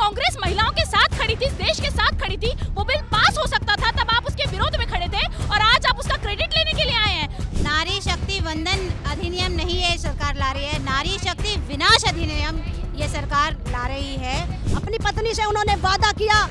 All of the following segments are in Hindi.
कांग्रेस महिलाओं के साथ खड़ी थी, देश के साथ खड़ी थी, वो बिल पास हो सकता था, तब आप उसके विरोध में खड़े थे और आज आप उसका क्रेडिट लेने के लिए आए हैं। नारी शक्ति वंदन अधिनियम नहीं है सरकार ला रही है, नारी शक्ति विनाश अधिनियम ये सरकार ला रही है। अपनी पत्नी से उन्होंने वादा किया,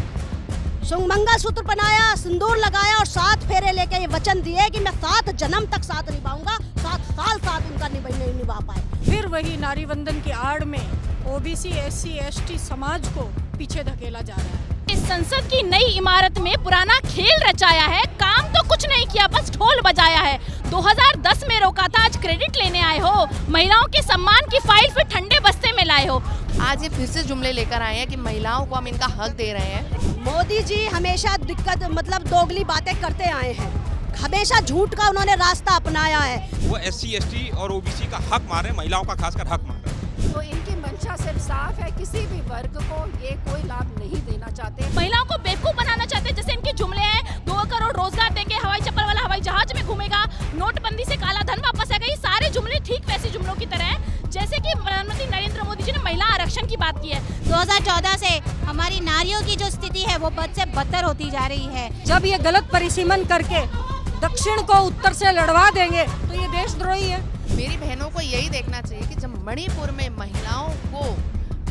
मंगलसूत्र बनाया, सिंदूर लगाया और 7 फेरे लेके ये वचन दिए कि मैं 7 जन्म तक साथ निभाऊंगा, 7 साल साथ उनका नहीं निभा पाए। फिर वही नारी वंदन की आड़ में ओबीसी एससी एसटी समाज को पीछे धकेला जा रहा है। इस संसद की नई इमारत में पुराना खेल रचाया है, काम तो कुछ नहीं किया, बस ढोल बजाया है। 2010 में रोका था, आज क्रेडिट लेने आए हो। महिलाओं के सम्मान की फाइल फिर ठंडे बस्ते में लाए हो। आज ये फिर से जुमले लेकर आए हैं कि महिलाओं को हम इनका हक दे रहे हैं। मोदी जी हमेशा दोगली बातें करते आए हैं, हमेशा झूठ का उन्होंने रास्ता अपनाया है। वो एससी एसटी और ओबीसी का हक मार रहे हैं, महिलाओं का खासकर हक मार रहे हैं। तो इनकी मंशा सिर्फ साफ है, किसी भी वर्ग को ये कोई लाभ नहीं देना चाहते। महिलाओं को बेवकूफ बनाना चाहते हैं, जैसे इनके जुमले हैं 2 करोड़ रोजगार देंगे, हवाई चप्पल वाला हवाई जहाज में घूमेगा, नोटबंदी से काला धन वापस आएगा। ये सारे जुमले ठीक वैसे जुमलों की तरह हैं जैसे कि प्रधानमंत्री नरेंद्र मोदी जी ने महिला आरक्षण की बात की है। 2014 से हमारी नारियों की जो स्थिति है वो बद से बदतर होती जा रही है। जब ये गलत परिसीमन करके दक्षिण को उत्तर से लड़वा देंगे तो ये देशद्रोही है। मेरी बहनों को यही देखना चाहिए कि जब मणिपुर में महिलाओं को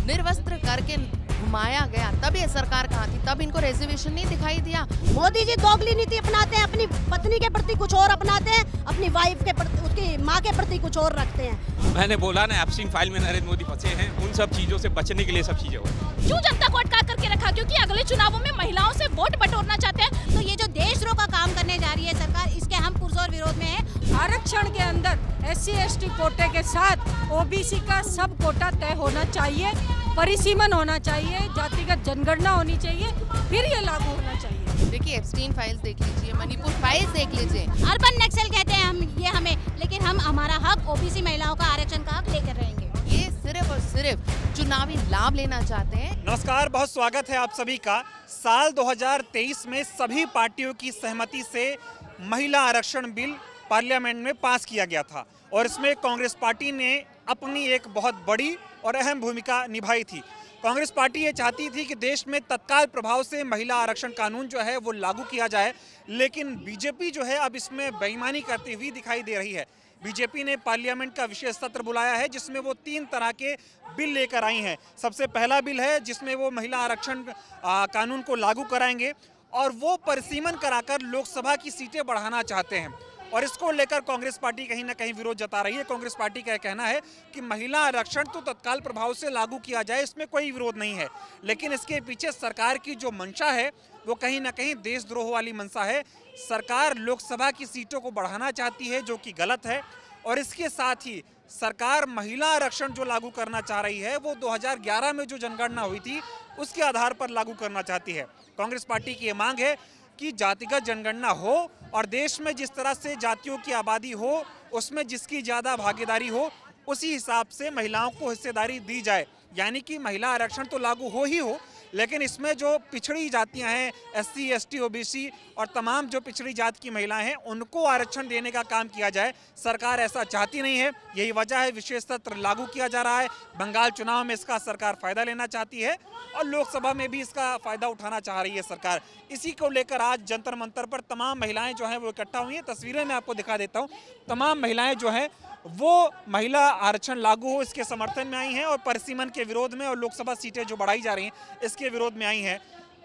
निर्वस्त्र करके घुमाया गया तब ये सरकार कहाँ थी, तब इनको रिजर्वेशन नहीं दिखाई दिया। मोदी जी दोगली नीति अपनाते हैं, अपनी पत्नी के प्रति कुछ और अपनाते हैं, अपनी वाइफ के प्रति, उसकी माँ के प्रति कुछ और रखते हैं। मैंने बोला ना, एप्स्टीन फाइल में नरेंद्र मोदी फंसे हैं, उन सब चीजों से बचने के लिए सब चीजें हो। क्यों जनता को अटका करके रखा? क्योंकि अगले चुनावों में महिलाओं से वोट बटोरना चाहते हैं। तो ये जो देशद्रोह का काम करने जा रही है सरकार, इसके हम पुरजोर विरोध में है। आरक्षण के अंदर एससी एसटी कोटे के साथ ओबीसी का सब कोटा तय होना चाहिए, परिसीमन होना चाहिए, जातिगत जनगणना होनी चाहिए, फिर ये लागू होना चाहिए। देखिए एप्स्टीन फाइल्स देख लीजिए, मणिपुर फाइल्स देख लीजिए। अर्बन नक्सल कहते हैं हमें, लेकिन हम हमारा हक ओबीसी महिलाओं का आरक्षण का हक लेकर रहेंगे। ये सिर्फ और सिर्फ चुनावी लाभ लेना चाहते हैं। नमस्कार, बहुत स्वागत है आप सभी का। साल 2023 में सभी पार्टियों की सहमति से महिला आरक्षण बिल पार्लियामेंट में पास किया गया था और इसमें कांग्रेस पार्टी ने अपनी एक बहुत बड़ी और अहम भूमिका निभाई थी। कांग्रेस पार्टी ये चाहती थी कि देश में तत्काल प्रभाव से महिला आरक्षण कानून जो है वो लागू किया जाए, लेकिन बीजेपी जो है अब इसमें बेईमानी करती हुई दिखाई दे रही है। बीजेपी ने पार्लियामेंट का विशेष सत्र बुलाया है जिसमें वो 3 तरह के बिल लेकर आई हैं। सबसे पहला बिल है जिसमें वो महिला आरक्षण कानून को लागू कराएंगे और वो परिसीमन कराकर लोकसभा की सीटें बढ़ाना चाहते हैं और इसको लेकर कांग्रेस पार्टी कहीं ना कहीं विरोध जता रही है। कांग्रेस पार्टी का कहना है कि महिला आरक्षण तो तत्काल प्रभाव से लागू किया जाए, इसमें कोई विरोध नहीं है, लेकिन इसके पीछे सरकार की जो मंशा है वो कहीं ना कहीं देशद्रोह वाली मंशा है। सरकार लोकसभा की सीटों को बढ़ाना चाहती है जो कि गलत है और इसके साथ ही सरकार महिला आरक्षण जो लागू करना चाह रही है वो 2011 में जो जनगणना हुई थी उसके आधार पर लागू करना चाहती है। कांग्रेस पार्टी की ये मांग है कि जातिगत जनगणना हो और देश में जिस तरह से जातियों की आबादी हो उसमें जिसकी ज़्यादा भागीदारी हो उसी हिसाब से महिलाओं को हिस्सेदारी दी जाए। यानी कि महिला आरक्षण तो लागू हो ही हो, लेकिन इसमें जो पिछड़ी जातियां हैं, एससी एसटी ओबीसी और तमाम जो पिछड़ी जात की महिलाएं हैं उनको आरक्षण देने का काम किया जाए। सरकार ऐसा चाहती नहीं है, यही वजह है विशेष सत्र लागू किया जा रहा है। बंगाल चुनाव में इसका सरकार फ़ायदा लेना चाहती है और लोकसभा में भी इसका फ़ायदा उठाना चाह रही है सरकार। इसी को लेकर आज जंतर मंतर पर तमाम महिलाएँ जो हैं वो इकट्ठा हुई हैं। तस्वीरें मैं आपको दिखा देता हूँ। तमाम महिलाएँ जो हैं वो महिला आरक्षण लागू हो इसके समर्थन में आई हैं और परिसीमन के विरोध में और लोकसभा सीटें जो बढ़ाई जा रही हैं इसके विरोध में आई हैं।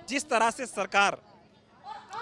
जिस तरह से सरकार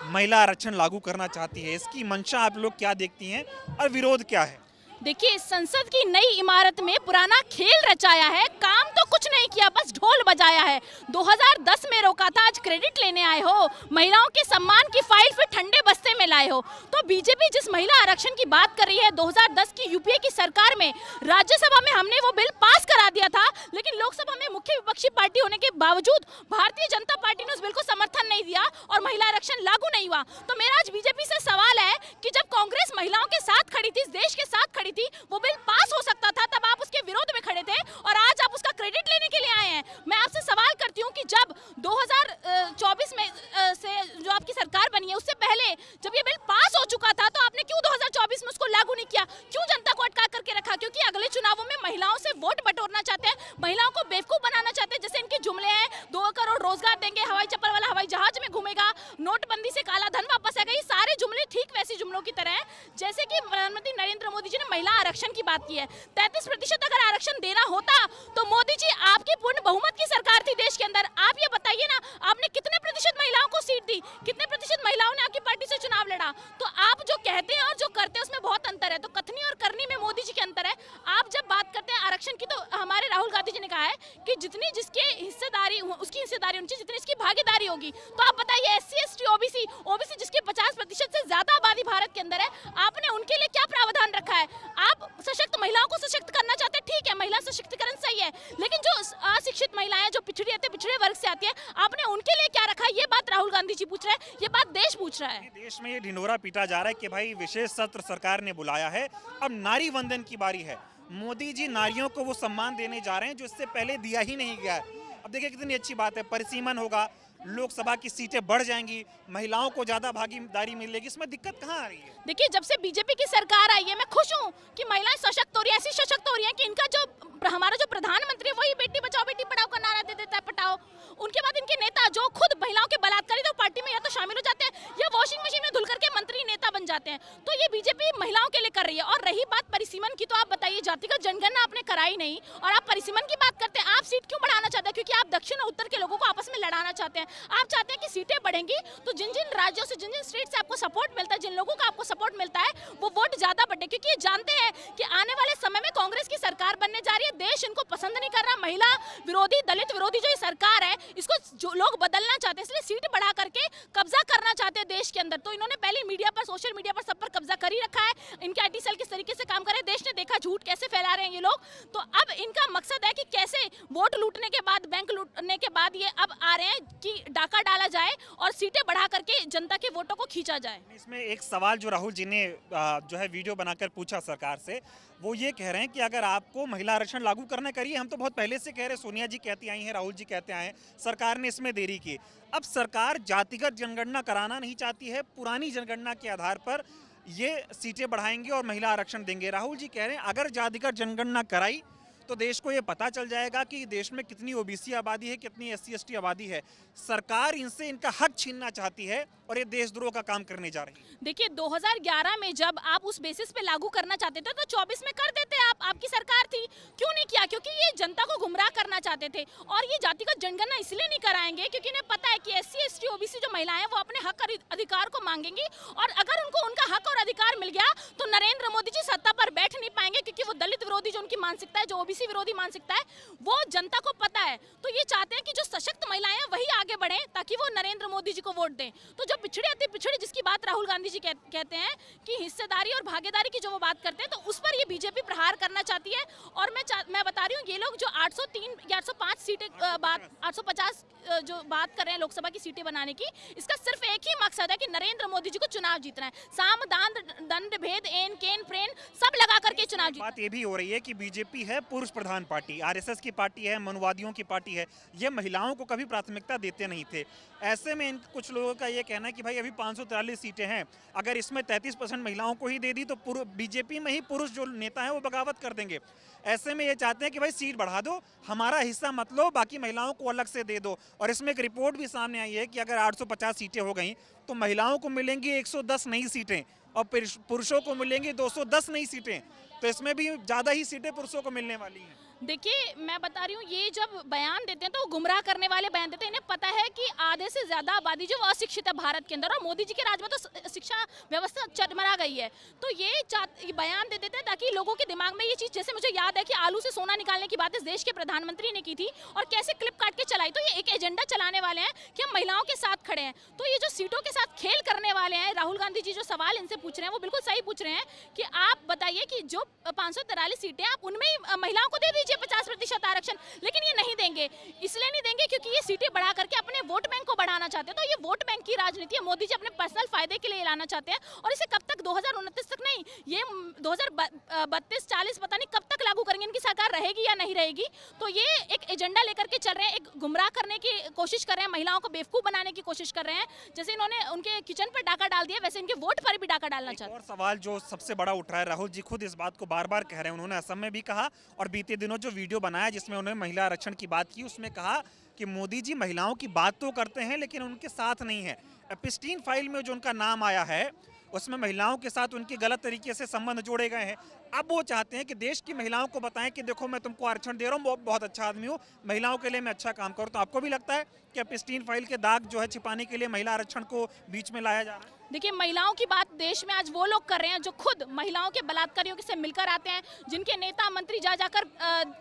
महिला आरक्षण लागू करना चाहती है, इसकी मंशा आप लोग क्या देखती हैं और विरोध क्या है? देखिए, संसद की नई इमारत में पुराना खेल रचाया है, काम तो कुछ नहीं किया, बस ढोल बजाया है। 2010 में रोका था, आज क्रेडिट लेने आए हो। महिलाओं के सम्मान की फाइल फिर ठंडे बस्ते में लाए हो। तो बीजेपी जिस महिला आरक्षण की बात कर रही है, 2010 की यूपीए की सरकार में राज्यसभा में हमने वो बिल पास करा दिया था, लेकिन लोकसभा में मुख्य विपक्षी पार्टी होने के बावजूद भारतीय जनता पार्टी ने उस बिल को समर्थन नहीं दिया और महिला आरक्षण लागू नहीं हुआ। तो मेरा आज बीजेपी से सवाल है कि जब कांग्रेस महिलाओं के साथ खड़ी थी, देश के साथ खड़ी थी, वो बिल पास हो सकता था, तब आप उसके विरोध में खड़े थे और आज आप उसका क्रेडिट लेने के लिए आए हैं। मैं आपसे सवाल करती हूँ कि जब 2024 में से जो आपकी सरकार बनी है उससे पहले जब ये बिल पास हो चुका था तो आपने क्यों 2024 में उसको लागू नहीं किया? क्यों जनता को अटका करके रखा? क्योंकि अगले चुनावों में महिलाओं से वोट बटोरना चाहते हैं, महिलाओं को बेवकूफ बनाना चाहते हैं, जैसे इनके जुमले हैं 2 करोड़ रोजगार देंगे, हवाई चप्पल वाला हवाई जहाज में घूमेगा, नोटबंदी से काला धन वापस आएगा। ये सारे जुमले ठीक वैसे जुमलों की तरह हैं जैसे कि प्रधानमंत्री नरेंद्र मोदी जी ने महिला आरक्षण की बात की है। 33% अगर आरक्षण देना होता तो मोदी जी आपकी पूर्ण बहुमत की सरकार थी देश के अंदर। आप ये बताइए ना, आपने कितने प्रतिशत महिलाओं को सीट दी, कितने प्रतिशत महिलाओं ने आपकी पार्टी से चुनाव लड़ा? तो आप जो कहते हैं और जो करते हैं उसमें बहुत अंतर है। तो कथनी और करनी में मोदी जी के अंतर है। आप जब बात करते हैं आरक्षण की तो हमारे राहुल गांधी जी ने कहा है कि जितनी जिसके हिस्सेदारी उसकी हिस्सेदारी होनी चाहिए, जितनी इसकी भागीदारी होगी। तो आप बताइए SC ST ओबीसी जिसकी 50% से ज्यादा आबादी भारत के अंदर है, आपने उनके लिए क्या प्रावधान रखा है? आप सशक्त महिलाओं को सशक्त करना चाहते हैं, ठीक है, महिला सशक्तिकरण सही है, लेकिन जो अशिक्षित महिलाएं जो पिछड़े वर्ग से आती है, आपने उनके लिए क्या रखा है? ये बात राहुल गांधी जी पूछ रहे हैं, ये बात देश पूछ रहा है। देश में ये ढिंढोरा पीटा जा रहा है कि भाई विशेष सत्र सरकार ने बुलाया है, अब नारी वंदन की बारी है। मोदी जी नारियों को वो सम्मान देने जा रहे हैं जो इससे पहले दिया ही नहीं गया है। अब देखिए कितनी अच्छी बात है, परिसीमन होगा, लोकसभा की सीटें बढ़ जाएंगी, महिलाओं को ज्यादा भागीदारी मिलेगी, इसमें दिक्कत कहाँ आ रही है? देखिए, जब से बीजेपी की सरकार आई है मैं खुश हूँ कि महिलाएं सशक्त हो रही है, ऐसी सशक्त हो रही है कि इनका जो हमारा जो प्रधानमंत्री है वही बेटी बचाओ बेटी पढ़ाओ का नारा दे देता है, पटाओ। उनके बाद इनके नेता जो खुद महिलाओं के बलात्कारी तो पार्टी में या तो शामिल हो जाते हैं या वॉशिंग मशीन में धुल करके मंत्री नेता बन जाते हैं। तो ये बीजेपी महिलाओं के लिए कर रही है। और रही बात परिसीमन की, तो आप बताइए, जातिगत जनगणना आपने कराई नहीं और आप परिसीमन की बात करते हैं। आप सीट क्यों बढ़ाना चाहते हैं? क्योंकि आप दक्षिण और उत्तर के लोगों को आपस में लड़ाना चाहते हैं। आप चाहते हैं कि सीटें बढ़ेंगी तो जिन जिन राज्यों से, जिन जिन स्टेट से आपको सपोर्ट मिलता है, जिन लोगों को आपको सपोर्ट मिलता है, वो वोट ज्यादा बढ़े, क्योंकि ये जानते हैं कि आने वाले समय में कांग्रेस की सरकार बनने जा रही है। देश इनको पसंद नहीं कर रहा, महिला विरोधी, दलित विरोधी जो ये सरकार है, इसको जो लोग बदलना चाहते हैं, इसलिए सीट बढ़ा करके कब्जा करना चाहते हैं देश के अंदर। तो इन्होंने पहले मीडिया पर, सोशल मीडिया पर सब पर कब्जा कर ही रखा है। इनके IT सेल किस तरीके से काम कर रहे हैं, देश ने देखा झूठ कैसे फैला रहे हैं ये लोग। तो अब इनका मकसद है कि कैसे वोट लूटने के बाद, बैंक लूटने के बाद ये अब आ रहे हैं कि डाका डाला जाए और सीटें बढ़ा करके जनता के वोटों को खींचा जाए। इसमें एक सवाल जो राहुल जी ने जो है वीडियो बनाकर पूछा सरकार से, वो ये कह रहे हैं कि अगर आपको महिला आरक्षण लागू करना करिए, हम तो बहुत पहले से कह रहे हैं, सोनिया जी कहती आई हैं, राहुल जी कहते आए हैं, सरकार ने इसमें देरी की। अब सरकार जातिगत जनगणना कराना नहीं चाहती है, पुरानी जनगणना के आधार पर ये सीटें बढ़ाएंगे और महिला आरक्षण देंगे। राहुल जी कह रहे हैं अगर जातिगत जनगणना कराई तो देश को ये पता चल जाएगा कि देश में कितनी ओबीसी आबादी है, कितनी SC ST आबादी है। सरकार इनसे इनका हक छीनना चाहती है और ये देशद्रोह का काम करने जा रही है। देखिए, 2011 में जब आप उस बेसिस पे लागू करना चाहते थे तो 24 में कर देते आप, आपकी सरकार थी। क्यों नहीं किया? क्योंकि ये जनता को गुमराह करना चाहते थे। और ये जातिगत जनगणना इसलिए नहीं कराएंगे क्योंकि इन्हें पता है कि SC ST OBC जो महिलाएं हैं वो अपने हक और अधिकार को मांगेंगी, और अगर उनको उनका हक और अधिकार मिल गया तो नरेंद्र मोदी जी सत्ता पर बैठ नहीं पाएंगे, क्योंकि वो दलित विरोधी जो उनकी मानसिकता है, जो OBC विरोधी मानसिकता है, वो जनता को पता है। तो ये चाहते हैं कि जो सशक्त महिलाएं हैं वही आगे बढ़े ताकि वो नरेंद्र मोदी जी को वोट दें। तो जो पिछड़े अति पिछड़े जिसकी बात राहुल गांधी जी कहते हैं कि हिस्सेदारी और भागीदारी की जो वो बात करते हैं, तो उस पर ये बीजेपी प्रहार करना चाहती है। और मैं बता रही हूँ, ये लोग जो 803 या 805 सीटें 850 जो बात कर रहे हैं लोकसभा की सीटें बनाने की, इसका सिर्फ एक ही मकसद है कि नरेंद्र मोदी जी को चुनाव जीतना है। साम दान दंड भेद एन केन प्रेन सब लगा करके चुनाव जीतना। बात ये भी हो रही है कि बीजेपी है पुरुष प्रधान पार्टी, RSS की पार्टी है, मनुवादियों की पार्टी है, ये महिलाओं को कभी प्राथमिकता देते नहीं थे। ऐसे में इन कुछ लोगों का ये कहना है कि भाई अभी 543 सीटें हैं, अगर इसमें 33% महिलाओं को ही दे दी तो बीजेपी में ही पुरुष जो नेता है वो बगावत कर देंगे। ऐसे में ये चाहते हैं कि भाई सीट बढ़ा दो, हमारा हिस्सा मत लो, बाकी महिलाओं को अलग से दे दो। और इसमें एक रिपोर्ट भी सामने आई है कि अगर 850 सीटें हो गई तो महिलाओं को मिलेंगी 110 नई सीटें और पुरुषों को मिलेंगी 210 नई सीटें। तो इसमें भी ज़्यादा ही सीटें पुरुषों को मिलने वाली हैं। देखिए, मैं बता रही हूँ, ये जब बयान देते हैं तो वो गुमराह करने वाले बयान देते हैं। इन्हें पता है कि आधे से ज्यादा आबादी जो अशिक्षित है भारत के अंदर, और मोदी जी के राज में तो शिक्षा व्यवस्था चरमरा गई है। तो ये बयान दे देते हैं ताकि लोगों के दिमाग में ये चीज़, जैसे मुझे याद है कि आलू से सोना निकालने की बात इस देश के प्रधानमंत्री ने की थी और कैसे क्लिप काट के चलाई। तो ये एक एजेंडा चलाने वाले हैं कि हम महिलाओं के साथ खड़े हैं। तो ये जो सीटों के साथ खेल करने वाले हैं, राहुल गांधी जी जो सवाल इनसे पूछ रहे हैं वो बिल्कुल सही पूछ रहे हैं कि आप बताइए कि जो 543 सीटें आप उनमें महिलाओं को दे दीजिए 50% आरक्षण, लेकिन ये नहीं देंगे। इसलिए नहीं देंगे क्योंकि ये सीटें बढ़ा करके अपने वोट बैंक को बढ़ाना चाहते हैं। तो ये वोट बैंक की राजनीति है, मोदी जी अपने पर्सनल फायदे के लिए लाना चाहते हैं। और इसे कब तक, 2029 तक नहीं, ये 2032-40 पता नहीं कब तक लागू करेंगे, इनकी सरकार रहेगी या नहीं रहेगी। तो ये एक एजेंडा लेकर के चल रहे हैं, एक गुमराह करने की कोशिश कर रहे हैं, महिलाओं को बेवकूफ बनाने की कोशिश कर रहे हैं। जैसे इन्होंने उनके किचन पर डाका डाल दिया, वैसे इनके वोट पर भी डाका डालना चाहते हैं। और सवाल जो सबसे बड़ा उठ रहा है, राहुल जी खुद इस बात को बार बार कह रहे हैं, उन्होंने असम में भी कहा और बीते दिनों जो वीडियो बनाया जिसमें उन्होंने महिला आरक्षण की बात की, उसमें कहा कि मोदी जी महिलाओं की बात तो करते हैं लेकिन उनके साथ नहीं है। एप्स्टीन फाइल में जो उनका नाम आया है उसमें महिलाओं के साथ उनके गलत तरीके से संबंध जोड़े गए हैं। अब वो चाहते हैं कि देश की महिलाओं को बताएं कि देखो मैं तुमको आरक्षण दे रहा हूँ, बहुत अच्छा आदमी हूँ, महिलाओं के लिए मैं अच्छा काम करूँ। तो आपको भी लगता है कि एप्स्टीन फाइल के दाग जो है छिपाने के लिए महिला आरक्षण को बीच में लाया जा रहा है? देखिए, महिलाओं की बात देश में आज वो लोग कर रहे हैं जो खुद महिलाओं के बलात्कारियों से मिलकर आते हैं, जिनके नेता मंत्री जा जाकर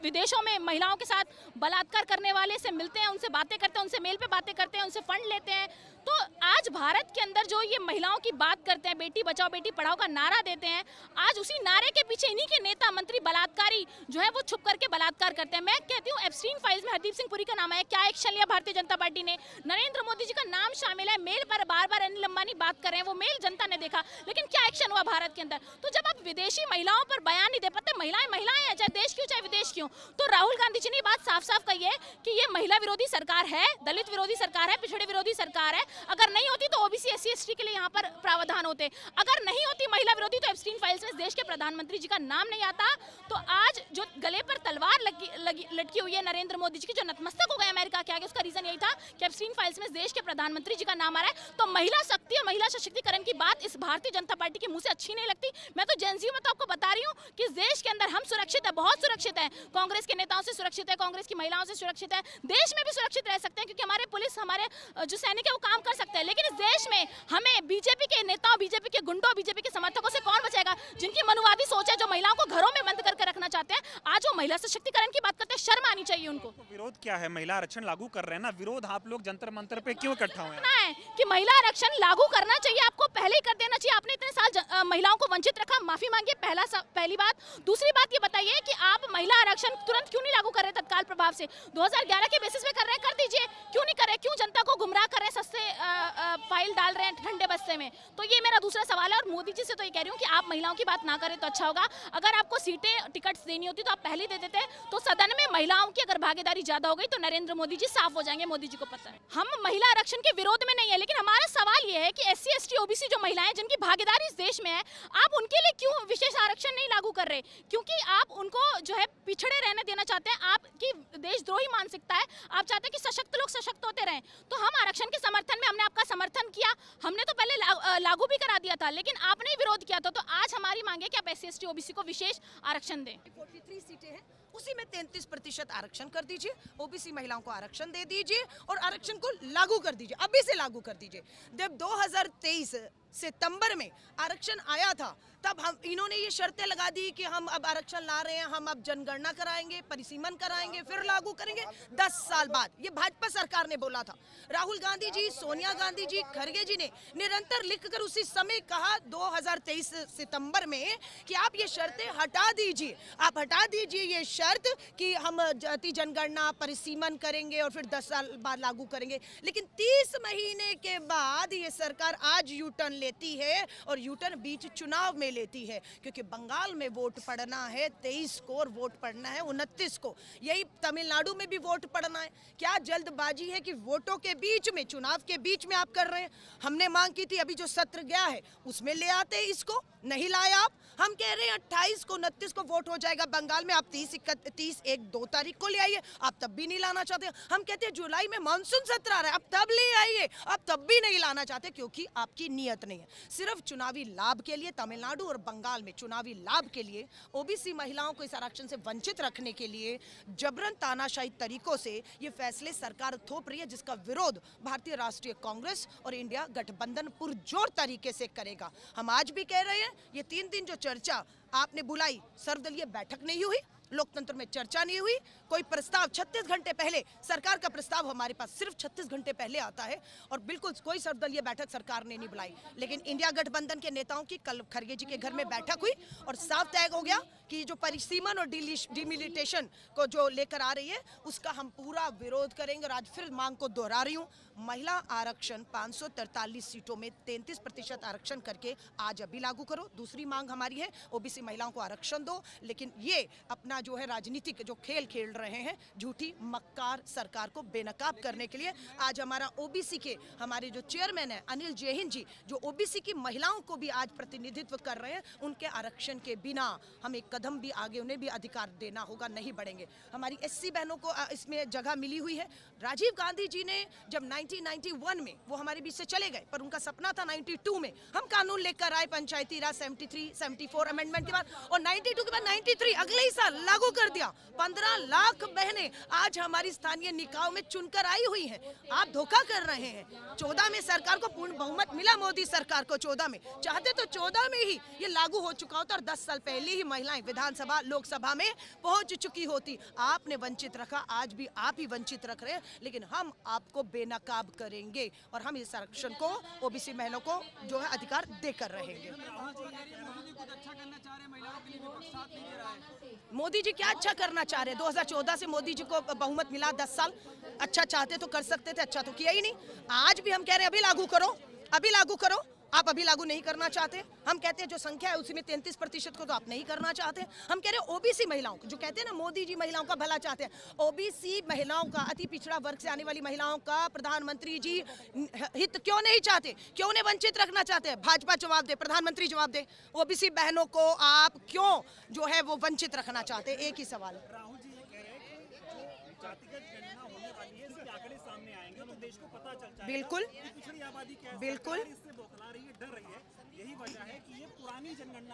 विदेशों में महिलाओं के साथ बलात्कार करने वाले से मिलते हैं, उनसे बातें करते हैं, उनसे मेल पे बातें करते हैं, उनसे फंड लेते हैं। तो आज भारत के अंदर जो ये महिलाओं की बात करते हैं, बेटी बचाओ बेटी पढ़ाओ का नारा देते हैं, आज उसी नारे के पीछे इन्हीं के नेता मंत्री बलात्कारी जो है वो छुप करके बलात्कार करते हैं। मैं कहती हूँ एप्स्टीन फाइल्स में हरदीप सिंह पुरी का नाम है, क्या एक्शन लिया भारतीय जनता पार्टी ने? नरेंद्र मोदी जी का नाम शामिल है, मेल पर बार बार अनिल अंबानी बात कर रहे हैं, वो मेल जनता ने देखा, लेकिन क्या एक्शन हुआ भारत के अंदर? तो जब आप विदेशी महिलाओं पर बयान नहीं दे पाते, महिलाएं महिलाएं हैं, चाहे देश क्यों चाहे विदेश क्यों, तो राहुल गांधी जी ने बात साफ साफ कही है कि ये महिला विरोधी सरकार है, दलित विरोधी सरकार है, पिछड़े विरोधी सरकार है। अगर नहीं होती तो ओबीसी एससी एसटी के लिए यहाँ पर प्रावधान होते, अगर नहीं होती महिला विरोधी तो एप्स्टीन फाइल्स में देश के प्रधानमंत्री जी का नाम नहीं आता। तो आज जो गले पर तलवार लटकी हुई है नरेंद्र मोदी जी की, जो नतमस्तक हो गए अमेरिका के आगे, उसका रीजन यही था कि एप्स्टीन फाइल्स में देश के प्रधानमंत्री जी का नाम आ रहा है। तो महिला शक्ति और महिला सशक्तिकरण की बात इस भारतीय जनता पार्टी के मुंह से अच्छी नहीं लगती। मैं तो जेएनजी में तो आपको बता रही हूँ कि इस देश के अंदर हम सुरक्षित है, बहुत सुरक्षित है, कांग्रेस के नेताओं से सुरक्षित है, कांग्रेस की महिलाओं से सुरक्षित है, देश में भी सुरक्षित रह सकते हैं क्योंकि हमारे पुलिस, हमारे जो सैनिक है वो काम कर सकते हैं। लेकिन इस देश में हमें बीजेपी के नेताओं, बीजेपी के गुंडों, बीजेपी के समर्थकों से कौन बचाएगा? जिनकी मनुवादी सोच है, जो महिलाओं को घरों में बंद करके रखना चाहते हैं, आज वो महिला सशक्तिकरण की बात करते हैं, शर्म आनी चाहिए उनको। तो विरोध क्या है? महिला आरक्षण लागू कर रहे हैं ना, विरोध आप लोग जंतर मंतर पे क्यों इकट्ठा हुए हैं? है कि महिला आरक्षण लागू करना चाहिए, आपको पहले ही कर देना चाहिए। आपने इतने साल महिलाओं को वंचित रखा, माफी मांगिए, पहली बात। दूसरी बात ये बताइए कि आप महिला आरक्षण तुरंत क्यों नहीं लागू कर रहे तत्काल प्रभाव से? 2011 के बेसिस पे कर रहे हैं, कर दीजिए, क्यों नहीं कर रहे? क्यों जनता को गुमराह कर रहे हैं, सस्ते फाइल डाल रहे हैं ठंडे बस्ते में? तो ये मेरा दूसरा सवाल है। और मोदी जी से तो ये कह रही हूँ कि आप महिलाओं की बात ना करें तो अच्छा होगा। अगर आपको सीटें टिकट्स देनी होती तो आप पहले दे देते, तो सदन में महिलाओं की अगर भागीदारी ज्यादा हो गई तो नरेंद्र मोदी जी साफ हो जाएंगे, मोदी जी को पता है। हम महिला आरक्षण के विरोध में नहीं है, लेकिन हमारा सवाल ये है कि एससी एसटी ओबीसी जो महिलाएं जिनकी भागीदारी इस देश में है, आप उनके लिए क्यों विशेष आरक्षण नहीं लागू कर रहे? क्योंकि आप उनको जो है पिछड़े रहने देना चाहते हैं, आपकी देशद्रोही मानसिकता है, आप चाहते हैं कि सशक्त लोग सशक्त होते रहें। तो हम आरक्षण के समर्थन में, हमने आपका समर्थन किया, हमने तो पहले लागू भी करा दिया था, लेकिन आपने ही विरोध किया था। तो आज हमारी मांग है कि आप एससी एसटी ओबीसी को विशेष आरक्षण दें। 43 सीटें हैं, उसी में 33% आरक्षण कर दीजिए, ओबीसी महिलाओं को आरक्षण दे दीजिए और आरक्षण को लागू कर दीजिए, अभी से लागू कर दीजिए। जब 2023 सितंबर में आरक्षण आया था तब हम इन्होंने ये शर्तें लगा दी कि हम अब आरक्षण ला रहे हैं, हम अब जनगणना कराएंगे, परिसीमन कराएंगे, फिर लागू करेंगे 10 साल बाद। ये भाजपा सरकार ने बोला था। राहुल गांधी जी, सोनिया गांधी जी, खरगे जी ने निरंतर लिखकर उसी समय कहा 2023 सितंबर में कि आप ये शर्तें हटा दीजिए, आप हटा दीजिए ये शर्त कि हम जाति जनगणना परिसीमन करेंगे और फिर 10 साल बाद लागू करेंगे। लेकिन 30 महीने के बाद ये सरकार आज यू टर्न लेती है और यू टर्न बीच चुनाव में लेती है, क्योंकि बंगाल में वोट पड़ना है 23 को और वोट पड़ना है 29 को, यही तमिलनाडु में भी वोट पड़ना है। क्या जल्दबाजी है कि वोटों के बीच में, चुनाव के बीच में आप कर रहे हैं? हमने मांग की थी, अभी जो सत्र गया है उसमें ले आते, इसको नहीं लाया आप। हम कह रहे हैं 28 को 29 को वोट हो जाएगा बंगाल में, आप 30-1-2 तारीख को ले आइए, आप तब भी नहीं लाना चाहते। हम कहते हैं जुलाई में मानसून सत्र आ रहा है, अब तब ले आइए, आप तब भी नहीं लाना चाहते क्योंकि आपकी नीयत नहीं है। सिर्फ चुनावी लाभ के लिए तमिलनाडु और बंगाल में चुनावी लाभ के लिए ओबीसी महिलाओं को इस आरक्षण से वंचित रखने के लिए जबरन तानाशाही तरीकों से ये फैसले सरकार थोप रही है, जिसका विरोध भारतीय राष्ट्रीय कांग्रेस और इंडिया गठबंधन पुरजोर तरीके से करेगा। हम आज भी कह रहे हैं, ये 3 दिन जो चर्चा आपने बुलाई, सर्वदलीय बैठक नहीं हुई, लोकतंत्र में चर्चा नहीं हुई, कोई प्रस्ताव 36 घंटे पहले, सरकार का प्रस्ताव हमारे पास सिर्फ 36 घंटे पहले आता है और बिल्कुल कोई सर्वदलीय बैठक सरकार ने नहीं बुलाई। लेकिन इंडिया गठबंधन के नेताओं की कल खरगे जी के घर में बैठक हुई और साफ तय हो गया कि जो परिसीमन और डिमिलिटेशन को जो लेकर आ रही है उसका हम पूरा विरोध करेंगे। और आज फिर मांग को दोहरा रही हूँ, महिला आरक्षण 543 सीटों में 33% आरक्षण करके आज अभी लागू करो। दूसरी मांग हमारी है ओबीसी महिलाओं को आरक्षण दो, लेकिन ये अपना जो है राजनीतिक जो खेल खेल रहे हैं झूठी मक्कार सरकार को बेनकाब करने के लिए। आज हमारा ओबीसी के हमारे जो चेयरमैन है अनिल जैन जी, जो ओबीसी की महिलाओं को भी आज प्रतिनिधित्व कर रहे हैं, उनके आरक्षण के बिना हम एक कदम भी आगे उन्हें भी अधिकार देना होगा, नहीं बढ़ेंगे। हमारी एससी बहनों को इसमें जगह मिली हुई है। राजीव गांधी जी ने जब 1991 में वो हमारे बीच से चले गए, पर उनका सपना था 92 में हम कानून लेकर आए, पंचायती राज 73, 74 अमेंडमेंट के बाद, और 92 के बाद 93 अगले ही साल लागू कर दिया। 15 लाख बहनें आज हमारी स्थानीय निकायों में चुनकर आई हुई हैं। आप धोखा कर रहे हैं। 14 में सरकार को पूर्ण बहुमत मिला, मोदी सरकार को 14 में, चाहते तो 14 में ही ये लागू हो चुका होता और 10 साल पहले ही महिलाएं विधानसभा लोकसभा में पहुंच चुकी होती। आपने वंचित रखा, आज भी आप ही वंचित रख रहे हैं, लेकिन हम आपको बेनकाब करेंगे और हम इस आरक्षण को ओबीसी महिलाओं को जो है अधिकार देकर रहेंगे। मोदी जी क्या अच्छा करना चाह रहे हैं? 2014 से मोदी जी को बहुमत मिला, 10 साल अच्छा चाहते तो कर सकते थे, अच्छा तो किया ही नहीं। आज भी हम कह रहे हैं अभी लागू करो, अभी लागू करो। आप अभी लागू नहीं करना चाहते। हम कहते हैं जो संख्या है उसी में 33% को तो आप नहीं करना चाहते। हम कह रहे हैं ओबीसी महिलाओं को, जो कहते हैं ना मोदी जी महिलाओं का भला चाहते हैं, ओबीसी महिलाओं का, अति पिछड़ा वर्ग से आने वाली महिलाओं का प्रधानमंत्री जी हित क्यों नहीं चाहते? क्यों उन्हें वंचित रखना चाहते हैं? भाजपा जवाब दे, प्रधानमंत्री जवाब दे। ओबीसी बहनों को आप क्यों जो है वो वंचित रखना चाहते हैं? एक ही सवाल है। बिल्कुल बिल्कुल।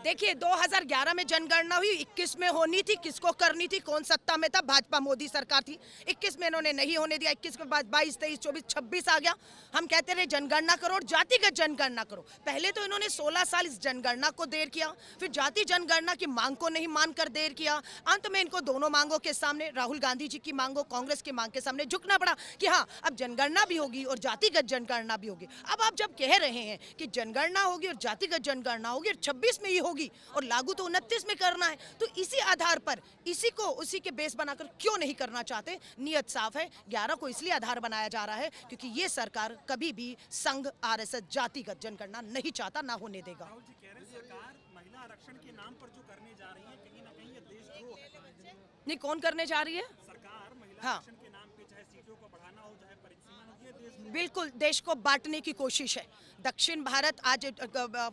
देखिए 2011 में जनगणना हुई, 21 में होनी थी, किसको करनी थी? कौन सत्ता में था? भाजपा मोदी सरकार थी। 21 में इन्होंने नहीं होने दिया, 21 के बाद 22, 23, 24, 26 आ गया। हम कहते रहे जनगणना करो और जातिगत जनगणना करो। पहले तो इन्होंने 16 साल इस जनगणना को देर किया, फिर जाति जनगणना की मांग को नहीं मानकर देर किया। अंत में इनको दोनों मांगों के सामने, राहुल गांधी जी की मांगों, कांग्रेस की मांग के सामने झुकना पड़ा कि हाँ अब जनगणना भी होगी और जातिगत जनगणना भी होगी। अब आप जब कह रहे हैं कि जनगणना होगी और जातिगत जनगणना होगी और 26 में ही होगी और लागू तो 29 में करना है, तो इसी आधार पर इसी को उसी के बेस बनाकर क्यों नहीं करना चाहते? नियत साफ है। 11 को इसलिए आधार बनाया जा रहा है क्योंकि ये सरकार कभी भी संघ आरएसएस जातिगत जनगणना नहीं चाहता, ना होने देगा। सरकार महिला आरक्षण के नाम पर जो करने जा रही है, कहीं ना कहीं ये देशद्रोह है। नहीं, कौन करने जा रही है? सरकार महिला आरक्षण के नाम पे चाहे सीटों को बढ़ाना हो, चाहे परिसीमन हो, ये देश बिल्कुल देश को बांटने की कोशिश है। दक्षिण भारत, आज